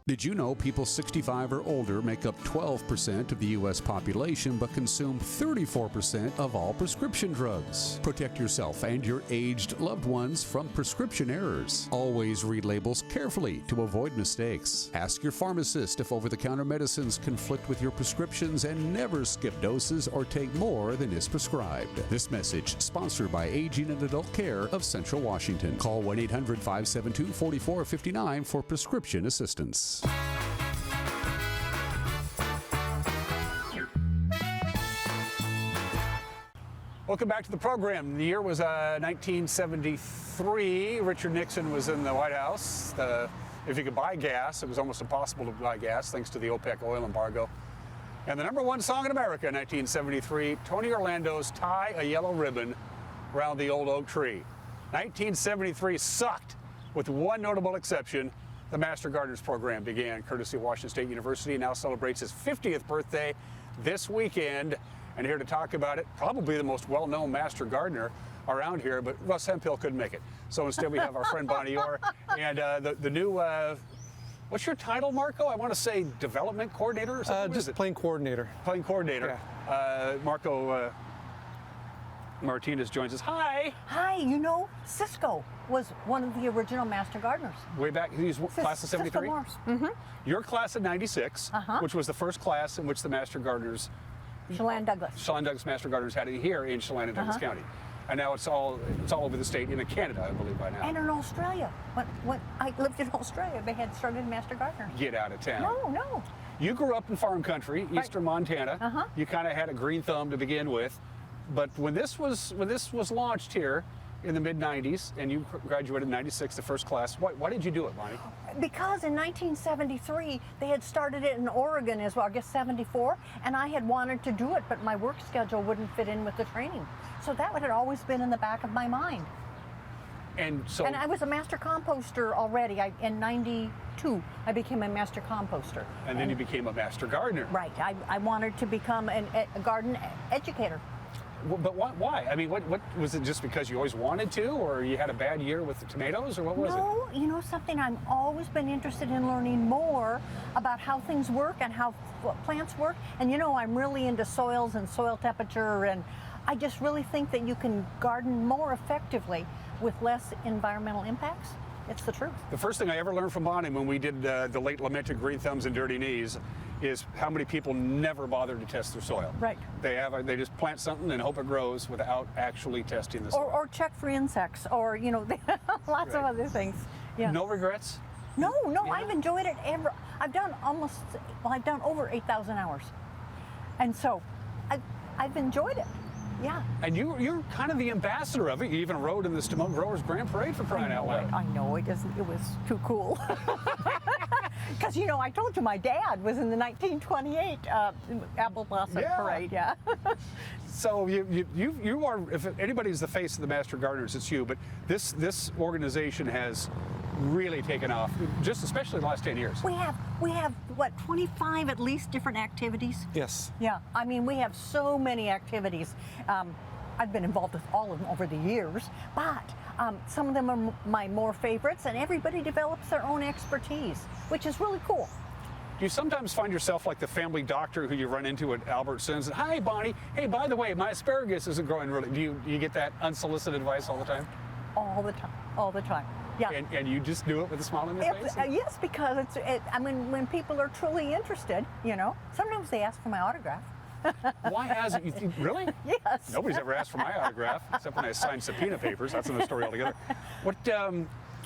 [SPEAKER 11] Did you know people 65 or older make up 12% of the U.S. population but consume 34% of all prescription drugs? Protect yourself and your aged loved ones from prescription errors. Always read labels carefully to avoid mistakes. Ask your pharmacist if over-the-counter medicines conflict with your prescriptions, and never skip doses or take more than is prescribed. This message sponsored by Aging and Adult Care of Central Washington. Call 1-800-572-4459 for prescription assistance.
[SPEAKER 4] Welcome back to the program. The year was 1973. Richard Nixon was in the White House. If you could buy gas, it was almost impossible to buy gas thanks to the OPEC oil embargo. And the #1 song in America in 1973, Tony Orlando's Tie a Yellow Ribbon Around the Old Oak Tree. 1973 sucked, with one notable exception. The Master Gardeners program began courtesy of Washington State University and now celebrates his 50th birthday this weekend. And here to talk about it, probably the most well-known Master Gardener around here, but Russ Hemphill couldn't make it. So instead we have our friend Bonnie Orr and the new, what's your title, Marco? I want to say development coordinator or something?
[SPEAKER 12] Just plain coordinator.
[SPEAKER 4] Plain coordinator. Yeah. Marco Martinez joins us. Hi.
[SPEAKER 13] Hi. You know, Cisco was one of the original Master Gardeners.
[SPEAKER 4] Way back, he's class of 73?
[SPEAKER 13] Mm-hmm.
[SPEAKER 4] Your class of 96, which was the first class in which the Master Gardeners,
[SPEAKER 13] Chelan Douglas.
[SPEAKER 4] Chelan Douglas Master Gardeners had it here in Chelan and Douglas County. And now it's all over the state and in Canada, I believe, by now.
[SPEAKER 13] And in Australia. When I lived in Australia, they had started Master Gardeners.
[SPEAKER 4] Get out of town.
[SPEAKER 13] No.
[SPEAKER 4] You grew up in farm country, eastern Montana. You kind of had a green thumb to begin with. But when this was launched here in the mid-90s, and you graduated in 96, the first class, why did you do it, Bonnie?
[SPEAKER 13] Because in 1973, they had started it in Oregon as well, I guess 74, and I had wanted to do it, but my work schedule wouldn't fit in with the training. So that had always been in the back of my mind.
[SPEAKER 4] And
[SPEAKER 13] I was a master composter already. In 92, I became a master composter.
[SPEAKER 4] And then you became a master gardener.
[SPEAKER 13] Right. I wanted to become a garden educator.
[SPEAKER 4] But why? I mean, what was it, just because you always wanted to, or you had a bad year with the tomatoes, or what was it?
[SPEAKER 13] No, you know something, I've always been interested in learning more about how things work and how plants work. And you know, I'm really into soils and soil temperature, and I just really think that you can garden more effectively with less environmental impacts. It's the truth.
[SPEAKER 4] The first thing I ever learned from Bonnie when we did the late lamented green thumbs and dirty knees is how many people never bother to test their soil.
[SPEAKER 13] Right.
[SPEAKER 4] They just plant something and hope it grows without actually testing the soil.
[SPEAKER 13] Or check for insects, or you know, lots of other things. Yeah.
[SPEAKER 4] No regrets?
[SPEAKER 13] No, I've enjoyed it I've done over 8,000 hours. And so I've enjoyed it. Yeah.
[SPEAKER 4] And you're kind of the ambassador of it. You even rode in the Stamone Growers Grand Parade, for crying out loud.
[SPEAKER 13] I know, it was too cool. Because, you know, I told you my dad was in the 1928 Apple Blossom Parade, yeah.
[SPEAKER 4] So you are, if anybody's the face of the Master Gardeners, it's you. But this organization has really taken off, just especially in the last 10 years.
[SPEAKER 13] We have what, 25 at least different activities?
[SPEAKER 12] Yes.
[SPEAKER 13] Yeah, I mean, we have so many activities. I've been involved with all of them over the years, but some of them are my more favorites, and everybody develops their own expertise, which is really cool.
[SPEAKER 4] Do you sometimes find yourself like the family doctor who you run into at Albertsons? And, hi, Bonnie. Hey, by the way, my asparagus isn't growing really. Do you get that unsolicited advice all the time?
[SPEAKER 13] All the time. All the time. Yeah.
[SPEAKER 4] And you just do it with a smile on your face?
[SPEAKER 13] Yes, because I mean, when people are truly interested, you know, sometimes they ask for my autograph.
[SPEAKER 4] Why hasn't you? Really?
[SPEAKER 13] Yes.
[SPEAKER 4] Nobody's ever asked for my autograph, except when I signed subpoena papers. That's another story altogether.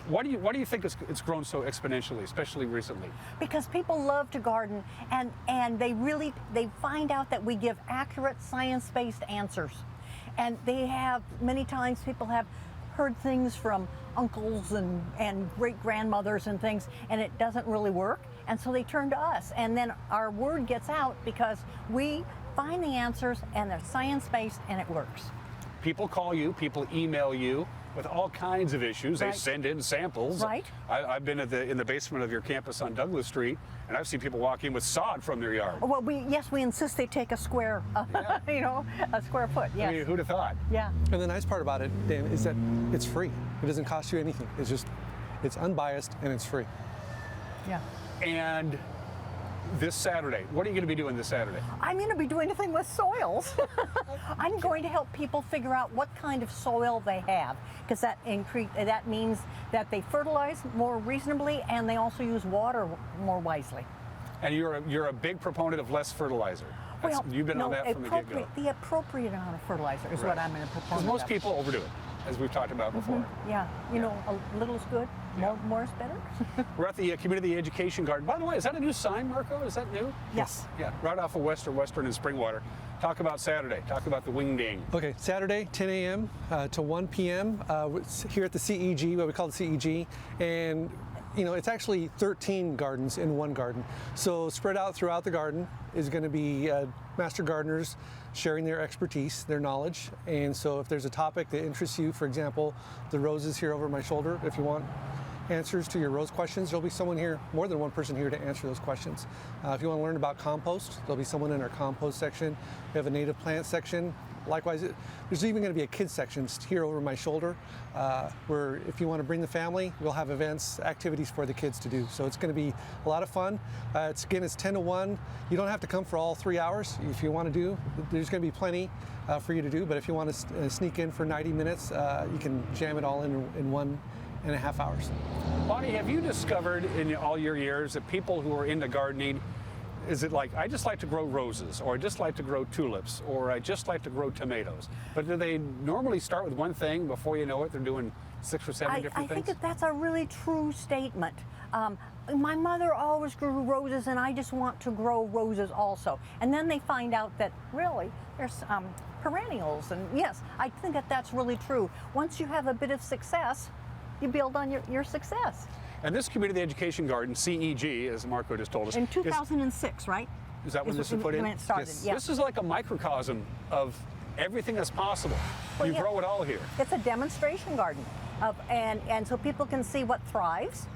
[SPEAKER 4] Why do you think it's grown so exponentially, especially recently? Because
[SPEAKER 13] people love to garden, and they find out that we give accurate science-based answers. And many times people have heard things from uncles and great-grandmothers and things, and it doesn't really work, and so they turn to us. And then our word gets out because we find the answers, and they're science-based, and it works. People call you, people email you with all kinds of issues. They send in samples. Right. I've been in the basement of your campus on Douglas Street, and I've seen people walk in with sod from their yard. Well, we insist they take a square, you know, a square foot. Yes. I mean, who'd have thought? Yeah.
[SPEAKER 12] And the nice part about it, Dan, is that it's free. It doesn't cost you anything. It's unbiased and it's free.
[SPEAKER 13] Yeah.
[SPEAKER 4] And this Saturday, what are you going to be doing this Saturday? I'm going to be doing a thing with soils. I'm going to help people figure out what kind of soil they have, because that means that they fertilize more reasonably and they also use water more wisely. And you're a big proponent of less fertilizer. Well, you've been on that from the get-go. The appropriate amount of fertilizer is what I'm going to propose. Because most people overdo it, as we've talked about before. Yeah, you know, a little is good, more is better. We're at the Community Education Garden. By the way, is that a new sign, Marco? Is that new? Yes. Yeah, right off of Western and Springwater. Talk about Saturday. Talk about the Wing Ding. Okay, Saturday, 10 a.m. To 1 p.m. Here at the CEG, what we call the CEG, and you know, it's actually 13 gardens in one garden. So spread out throughout the garden is going to be master gardeners sharing their expertise, their knowledge. And so if there's a topic that interests you, for example, the roses here over my shoulder, if you want answers to your rose questions, there'll be someone here, more than one person here to answer those questions. If you want to learn about compost, there'll be someone in our compost section. We have a native plant section. Likewise, there's even going to be a kids section here over my shoulder where if you want to bring the family, we'll have events, activities for the kids to do. So it's going to be a lot of fun. It's 10 to 1. You don't have to come for all 3 hours. If you want to do, there's going to be plenty for you to do. But if you want to sneak in for 90 minutes, you can jam it all in 1.5 hours. Bonnie, have you discovered in all your years that people who are into gardening Is it like, I just like to grow roses, or I just like to grow tulips, or I just like to grow tomatoes? But do they normally start with one thing before you know it? They're doing 6 or 7 different
[SPEAKER 13] I
[SPEAKER 4] things?
[SPEAKER 13] think that's a really true statement. My mother always grew roses, and I just want to grow roses also. And then they find out that really there's perennials, and yes, I think that that's really true. Once you have a bit of success, you build on your success.
[SPEAKER 4] And this community education garden, CEG, as Marco just told us,
[SPEAKER 13] in 2006, right?
[SPEAKER 4] Is that when this was put in?
[SPEAKER 13] When it started, yes.
[SPEAKER 4] This is like a microcosm of everything that's possible.
[SPEAKER 13] Well,
[SPEAKER 4] you grow it all here.
[SPEAKER 13] It's a demonstration garden, and so people can see what thrives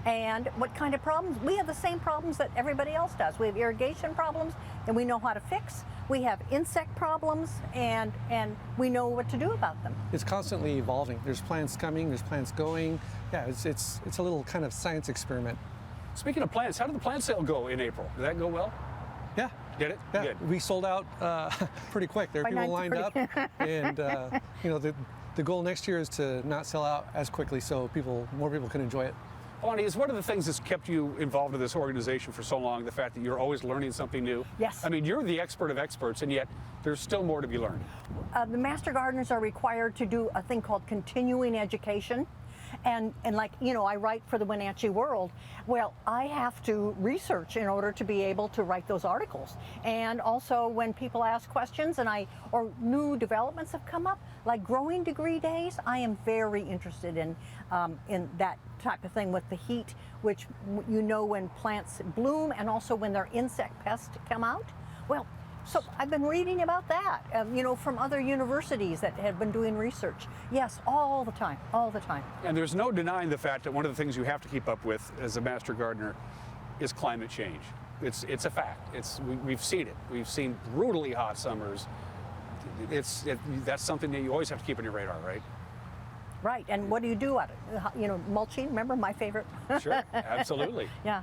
[SPEAKER 13] and what kind of problems. We have the same problems that everybody else does. We have irrigation problems, and we know how to fix. We have insect problems, and we know what to do about them.
[SPEAKER 12] It's constantly evolving. There's plants coming, there's plants going. Yeah, it's a little kind of science experiment.
[SPEAKER 4] Speaking of plants, how did the plant sale go in April? Did that go well?
[SPEAKER 12] Yeah.
[SPEAKER 4] Did it?
[SPEAKER 12] Yeah.
[SPEAKER 4] Good.
[SPEAKER 12] We sold out pretty quick. There are people lined up, and you know, the goal next year is to not sell out as quickly, so more people can enjoy it.
[SPEAKER 4] Bonnie, is one of the things that's kept you involved in this organization for so long the fact that you're always learning something new?
[SPEAKER 13] Yes.
[SPEAKER 4] I mean, you're the expert of experts, and yet there's still more to be learned.
[SPEAKER 13] The Master Gardeners are required to do a thing called continuing education. And like, you know, I write for the Wenatchee World. Well, I have to research in order to be able to write those articles. And also when people ask questions or new developments have come up, like growing degree days, I am very interested in that type of thing with the heat, which you know when plants bloom and also when their insect pests come out. Well, so I've been reading about that, you know, from other universities that have been doing research. Yes, all the time, all the time.
[SPEAKER 4] And there's no denying the fact that one of the things you have to keep up with as a master gardener is climate change. It's a fact. We've seen it. We've seen brutally hot summers. That's something that you always have to keep on your radar, right?
[SPEAKER 13] Right, and what do you do at it? You know, mulching, remember my favorite?
[SPEAKER 4] Sure, absolutely.
[SPEAKER 13] Yeah.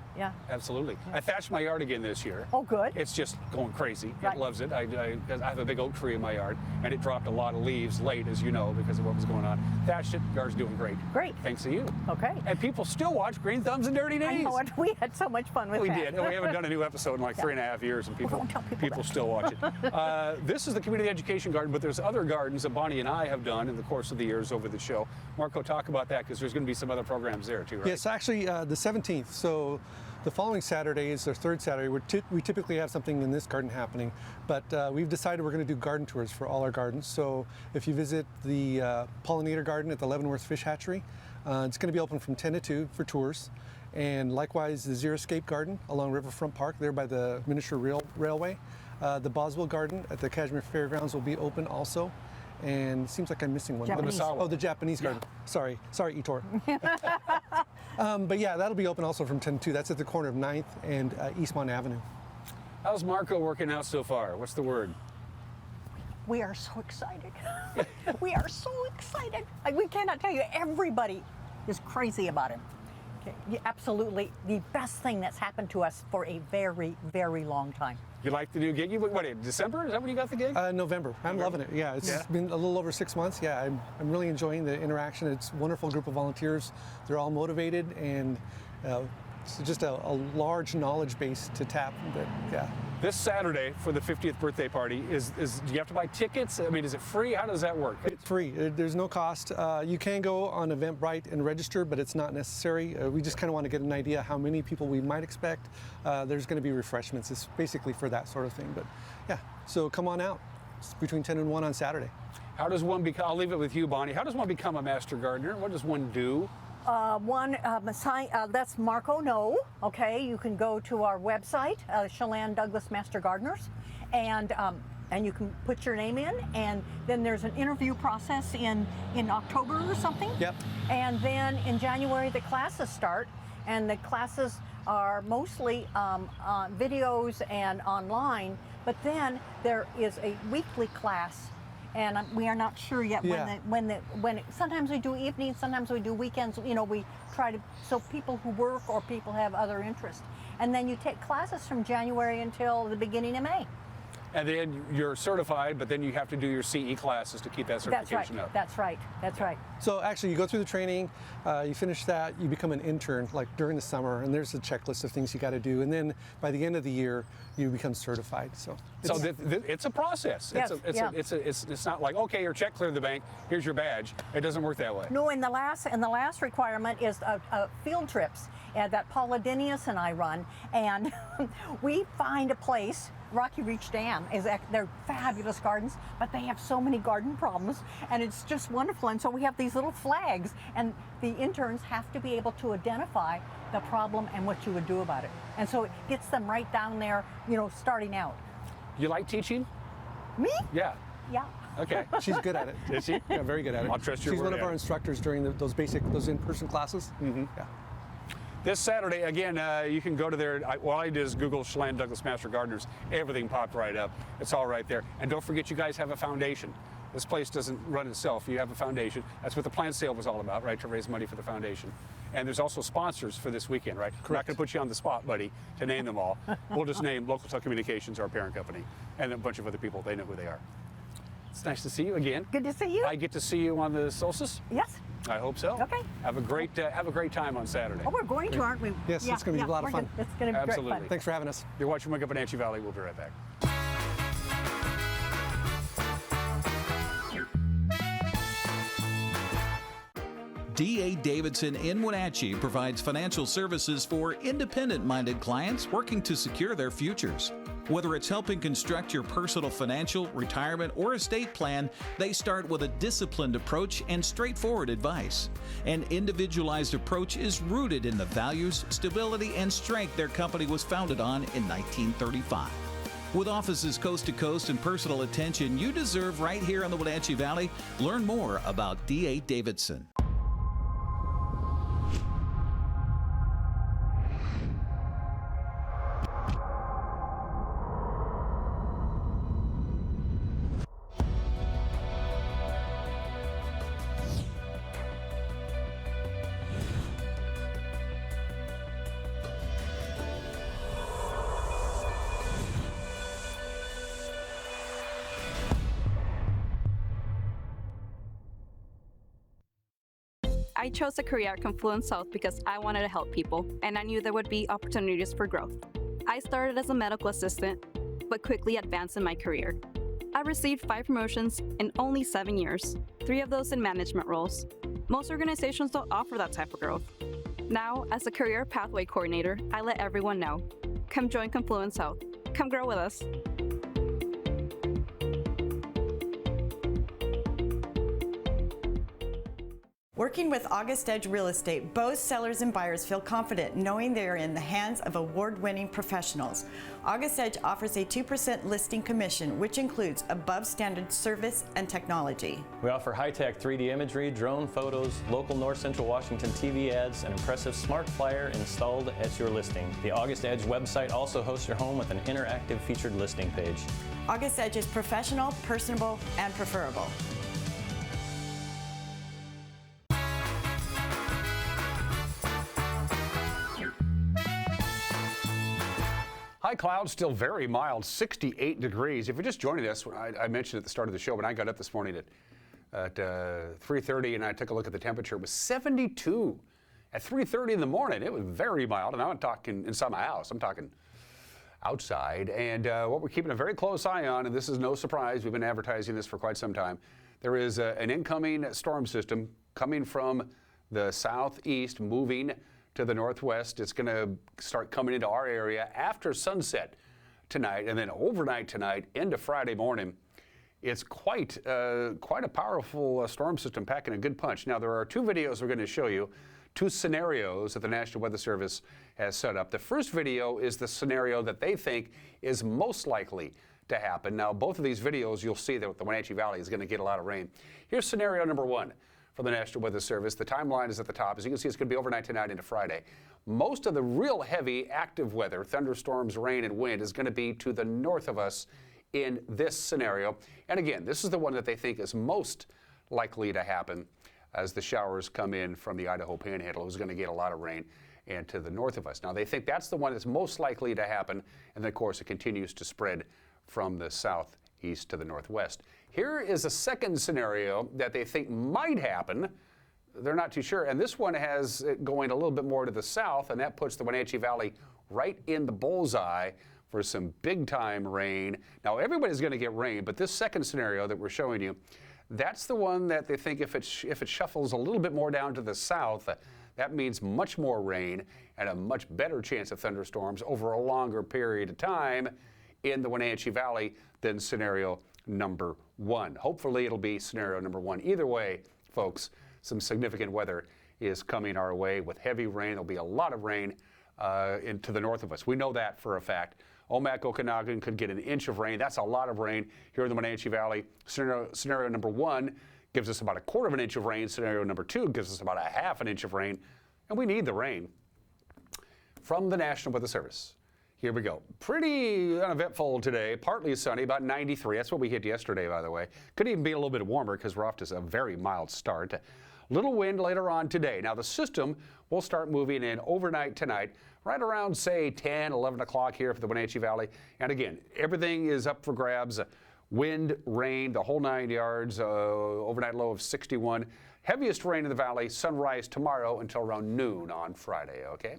[SPEAKER 4] Absolutely. I thatched my yard again this year.
[SPEAKER 13] Oh, good.
[SPEAKER 4] It's just going crazy.
[SPEAKER 13] Right.
[SPEAKER 4] It loves it. I have a big oak tree in my yard, and it dropped a lot of leaves late, as you know, because of what was going on. Thatched it, yard's doing great.
[SPEAKER 13] Great.
[SPEAKER 4] Thanks to you.
[SPEAKER 13] Okay.
[SPEAKER 4] And people still watch Green Thumbs and Dirty Days.
[SPEAKER 13] I know it. We had so much fun with
[SPEAKER 4] We
[SPEAKER 13] that.
[SPEAKER 4] did. And we haven't done a new episode in like 3.5 years, and people still watch it. This is the community education garden, but there's other gardens that Bonnie and I have done in the course of the years over the show. Marco, talk about that, because there's going to be some other programs there too, right?
[SPEAKER 12] Yes, actually the 17th. So the following Saturday is our third Saturday. We typically have something in this garden happening, but we've decided we're going to do garden tours for all our gardens. So if you visit the pollinator garden at the Leavenworth Fish Hatchery, it's going to be open from 10 to 2 for tours. And likewise, the Xeriscape Garden along Riverfront Park, there by the Miniature Railway. The Boswell Garden at the Kashmir Fairgrounds will be open also. And it seems like I'm missing one.
[SPEAKER 13] Japanese.
[SPEAKER 12] Oh, the Japanese garden. Sorry, Ettore. But yeah, that'll be open also from 10 to 2. That's at the corner of 9th and Eastmont Avenue.
[SPEAKER 4] How's Marco working out so far? What's the word?
[SPEAKER 13] We are so excited. We are so excited. We cannot tell you, everybody is crazy about him. Okay. Absolutely the best thing that's happened to us for a very, very long time.
[SPEAKER 4] You like the new gig? What, in December? Is that when you got the gig?
[SPEAKER 12] November. I'm loving it. Yeah, it's been a little over 6 months. Yeah, I'm really enjoying the interaction. It's a wonderful group of volunteers. They're all motivated, and it's just a large knowledge base to tap. But yeah.
[SPEAKER 4] This Saturday for the 50th birthday party, do you have to buy tickets? I mean, is it free? How does that work?
[SPEAKER 12] It's free. There's no cost. You can go on Eventbrite and register, but it's not necessary. We just kind of want to get an idea how many people we might expect. There's going to be refreshments. It's basically for that sort of thing. But yeah, so come on out. It's between 10 and 1 on Saturday.
[SPEAKER 4] How does one become, I'll leave it with you, Bonnie. How does one become a master gardener? What does one do?
[SPEAKER 13] That's Marco No. Okay, you can go to our website, Chelan Douglas Master Gardeners, and you can put your name in, and then there's an interview process in October or something.
[SPEAKER 12] Yep.
[SPEAKER 13] And then in January the classes start, and the classes are mostly videos and online, but then there is a weekly class. And we are not sure yet sometimes we do evenings, sometimes we do weekends. You know, we try to, so people who work or people have other interests. And then you take classes from January until the beginning of May.
[SPEAKER 4] And then you're certified, but then you have to do your CE classes to keep that certification up.
[SPEAKER 13] That's right. That's right.
[SPEAKER 12] So actually, you go through the training, you finish that, you become an intern like during the summer, and there's a checklist of things you got to do. And then by the end of the year, you become certified. So
[SPEAKER 4] it's a process.
[SPEAKER 13] Yes,
[SPEAKER 4] It's not like, okay, your check cleared the bank, here's your badge. It doesn't work that way.
[SPEAKER 13] No, and the last requirement is field trips that Paula Denius and I run, and we find a place. Rocky Reach Dam they're fabulous gardens, but they have so many garden problems, and it's just wonderful. And so we have these little flags, and the interns have to be able to identify the problem and what you would do about it. And so it gets them right down there, starting out.
[SPEAKER 4] You like teaching?
[SPEAKER 13] Me?
[SPEAKER 4] Yeah.
[SPEAKER 13] Yeah.
[SPEAKER 4] Okay.
[SPEAKER 12] She's good at it.
[SPEAKER 4] Is she?
[SPEAKER 12] Yeah, very good at it.
[SPEAKER 4] I'll trust your
[SPEAKER 12] She's
[SPEAKER 4] word
[SPEAKER 12] one of our instructors during those in-person classes.
[SPEAKER 4] Mm-hmm.
[SPEAKER 12] Yeah.
[SPEAKER 4] This Saturday, again, you can go to their, all I did is Google Chelan Douglas Master Gardeners. Everything popped right up. It's all right there. And don't forget, you guys have a foundation. This place doesn't run itself. You have a foundation. That's what the plant sale was all about, right, to raise money for the foundation. And there's also sponsors for this weekend, right? Correct. We're not going to put you on the spot, buddy, to name them all. We'll just name Local Telecommunications, our parent company, and a bunch of other people. They know who they are. It's nice to see you again.
[SPEAKER 13] Good to see you.
[SPEAKER 4] I get to see you on the solstice?
[SPEAKER 13] Yes.
[SPEAKER 4] I hope so.
[SPEAKER 13] Okay.
[SPEAKER 4] Have a great time on Saturday.
[SPEAKER 13] Oh, we're going to, aren't we?
[SPEAKER 12] Yes, it's going to be a lot of fun.
[SPEAKER 13] It's going to be
[SPEAKER 4] Absolutely.
[SPEAKER 13] great fun.
[SPEAKER 12] Thanks for having us.
[SPEAKER 4] You're watching Wake Up Wenatchee Valley. We'll be right back.
[SPEAKER 14] D.A. Davidson in Wenatchee provides financial services for independent-minded clients working to secure their futures. Whether it's helping construct your personal financial, retirement, or estate plan, they start with a disciplined approach and straightforward advice. An individualized approach is rooted in the values, stability, and strength their company was founded on in 1935. With offices coast to coast and personal attention you deserve right here in the Wenatchee Valley, learn more about D.A. Davidson.
[SPEAKER 15] I chose a career at Kuntz South because I wanted to help people, and I knew there would be opportunities for growth. I started as a medical assistant, but quickly advanced in my career. I received 5 promotions in only 7 years, 3 of those in management roles. Most organizations don't offer that type of growth. Now, as a career pathway coordinator, I let everyone know. Come join Kuntz South. Come grow with us.
[SPEAKER 16] Working with August Edge Real Estate, both sellers and buyers feel confident knowing they are in the hands of award-winning professionals. August Edge offers a 2% listing commission, which includes above-standard service and technology.
[SPEAKER 17] We offer high-tech 3D imagery, drone photos, local North Central Washington TV ads, and impressive smart flyer installed at your listing. The August Edge website also hosts your home with an interactive featured listing page.
[SPEAKER 16] August Edge is professional, personable, and preferable.
[SPEAKER 4] High clouds, still very mild, 68 degrees. If you're just joining us, I mentioned at the start of the show, when I got up this morning at 3:30 and I took a look at the temperature, it was 72 at 3:30 in the morning. It was very mild, and I'm not talking inside my house. I'm talking outside. And what we're keeping a very close eye on, and this is no surprise, we've been advertising this for quite some time, there is an incoming storm system coming from the southeast, moving to the northwest. It's going to start coming into our area after sunset tonight, and then overnight tonight into Friday morning. It's quite a powerful storm system packing a good punch. Now, there are 2 videos we're going to show you, 2 scenarios that the National Weather Service has set up. The first video is the scenario that they think is most likely to happen. Now, both of these videos, you'll see that the Wenatchee Valley is going to get a lot of rain. Here's scenario number 1. For the National Weather Service. The timeline is at the top. As you can see, it's going to be overnight tonight into Friday. Most of the real heavy active weather, thunderstorms, rain, and wind, is going to be to the north of us in this scenario. And again, this is the one that they think is most likely to happen as the showers come in from the Idaho Panhandle. It's going to get a lot of rain and to the north of us. Now, they think that's the one that's most likely to happen, and then, of course, it continues to spread from the southeast to the northwest. Here is a second scenario that they think might happen. They're not too sure, and this one has it going a little bit more to the south, and that puts the Wenatchee Valley right in the bullseye for some big-time rain. Now, everybody's going to get rain, but this second scenario that we're showing you, that's the one that they think if it shuffles a little bit more down to the south, that means much more rain and a much better chance of thunderstorms over a longer period of time in the Wenatchee Valley than scenario number 1. Hopefully, it'll be scenario number 1. Either way, folks, some significant weather is coming our way with heavy rain. There'll be a lot of rain to the north of us. We know that for a fact. Omak, Okanagan could get an inch of rain. That's a lot of rain here in the Wenatchee Valley. Scenario number 1 gives us about a quarter of an inch of rain. Scenario number 2 gives us about a half an inch of rain. And we need the rain. From the National Weather Service, here we go. Pretty uneventful today. Partly sunny, about 93. That's what we hit yesterday, by the way. Could even be a little bit warmer because we're off to a very mild start. Little wind later on today. Now the system will start moving in overnight tonight, right around, say, 10, 11 o'clock here for the Wenatchee Valley. And again, everything is up for grabs. Wind, rain, the whole 9 yards, overnight low of 61. Heaviest rain in the valley, sunrise tomorrow until around noon on Friday, okay?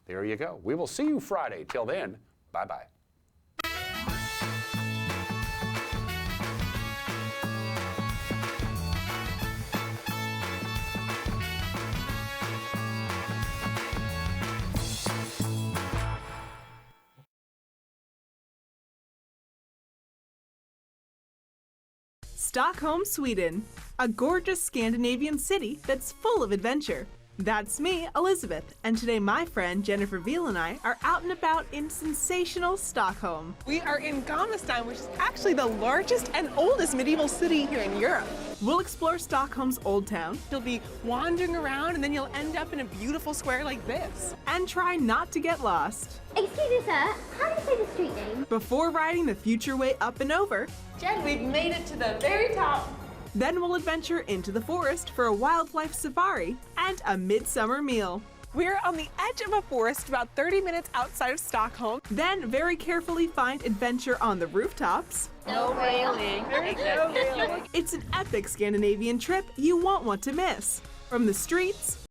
[SPEAKER 4] There you go. We will see you Friday. Till then, bye-bye.
[SPEAKER 2] Stockholm, Sweden, a gorgeous Scandinavian city that's full of adventure. That's me, Elizabeth, and today my friend Jennifer Veal and I are out and about in sensational Stockholm.
[SPEAKER 9] We are in Gamestan, which is actually the largest and oldest medieval city here in Europe.
[SPEAKER 2] We'll explore Stockholm's Old Town.
[SPEAKER 9] You'll be wandering around and then you'll end up in a beautiful square like this.
[SPEAKER 2] And try not to get lost.
[SPEAKER 19] Excuse me, sir, how do you say the street name?
[SPEAKER 2] Before riding the future way up and over.
[SPEAKER 9] Jen, we've made it to the very top.
[SPEAKER 2] Then we'll adventure into the forest for a wildlife safari and a midsummer meal.
[SPEAKER 9] We're on the edge of a forest about 30 minutes outside of Stockholm.
[SPEAKER 2] Then very carefully find adventure on the rooftops.
[SPEAKER 19] No railing.
[SPEAKER 2] It's an epic Scandinavian trip you won't want to miss. From the streets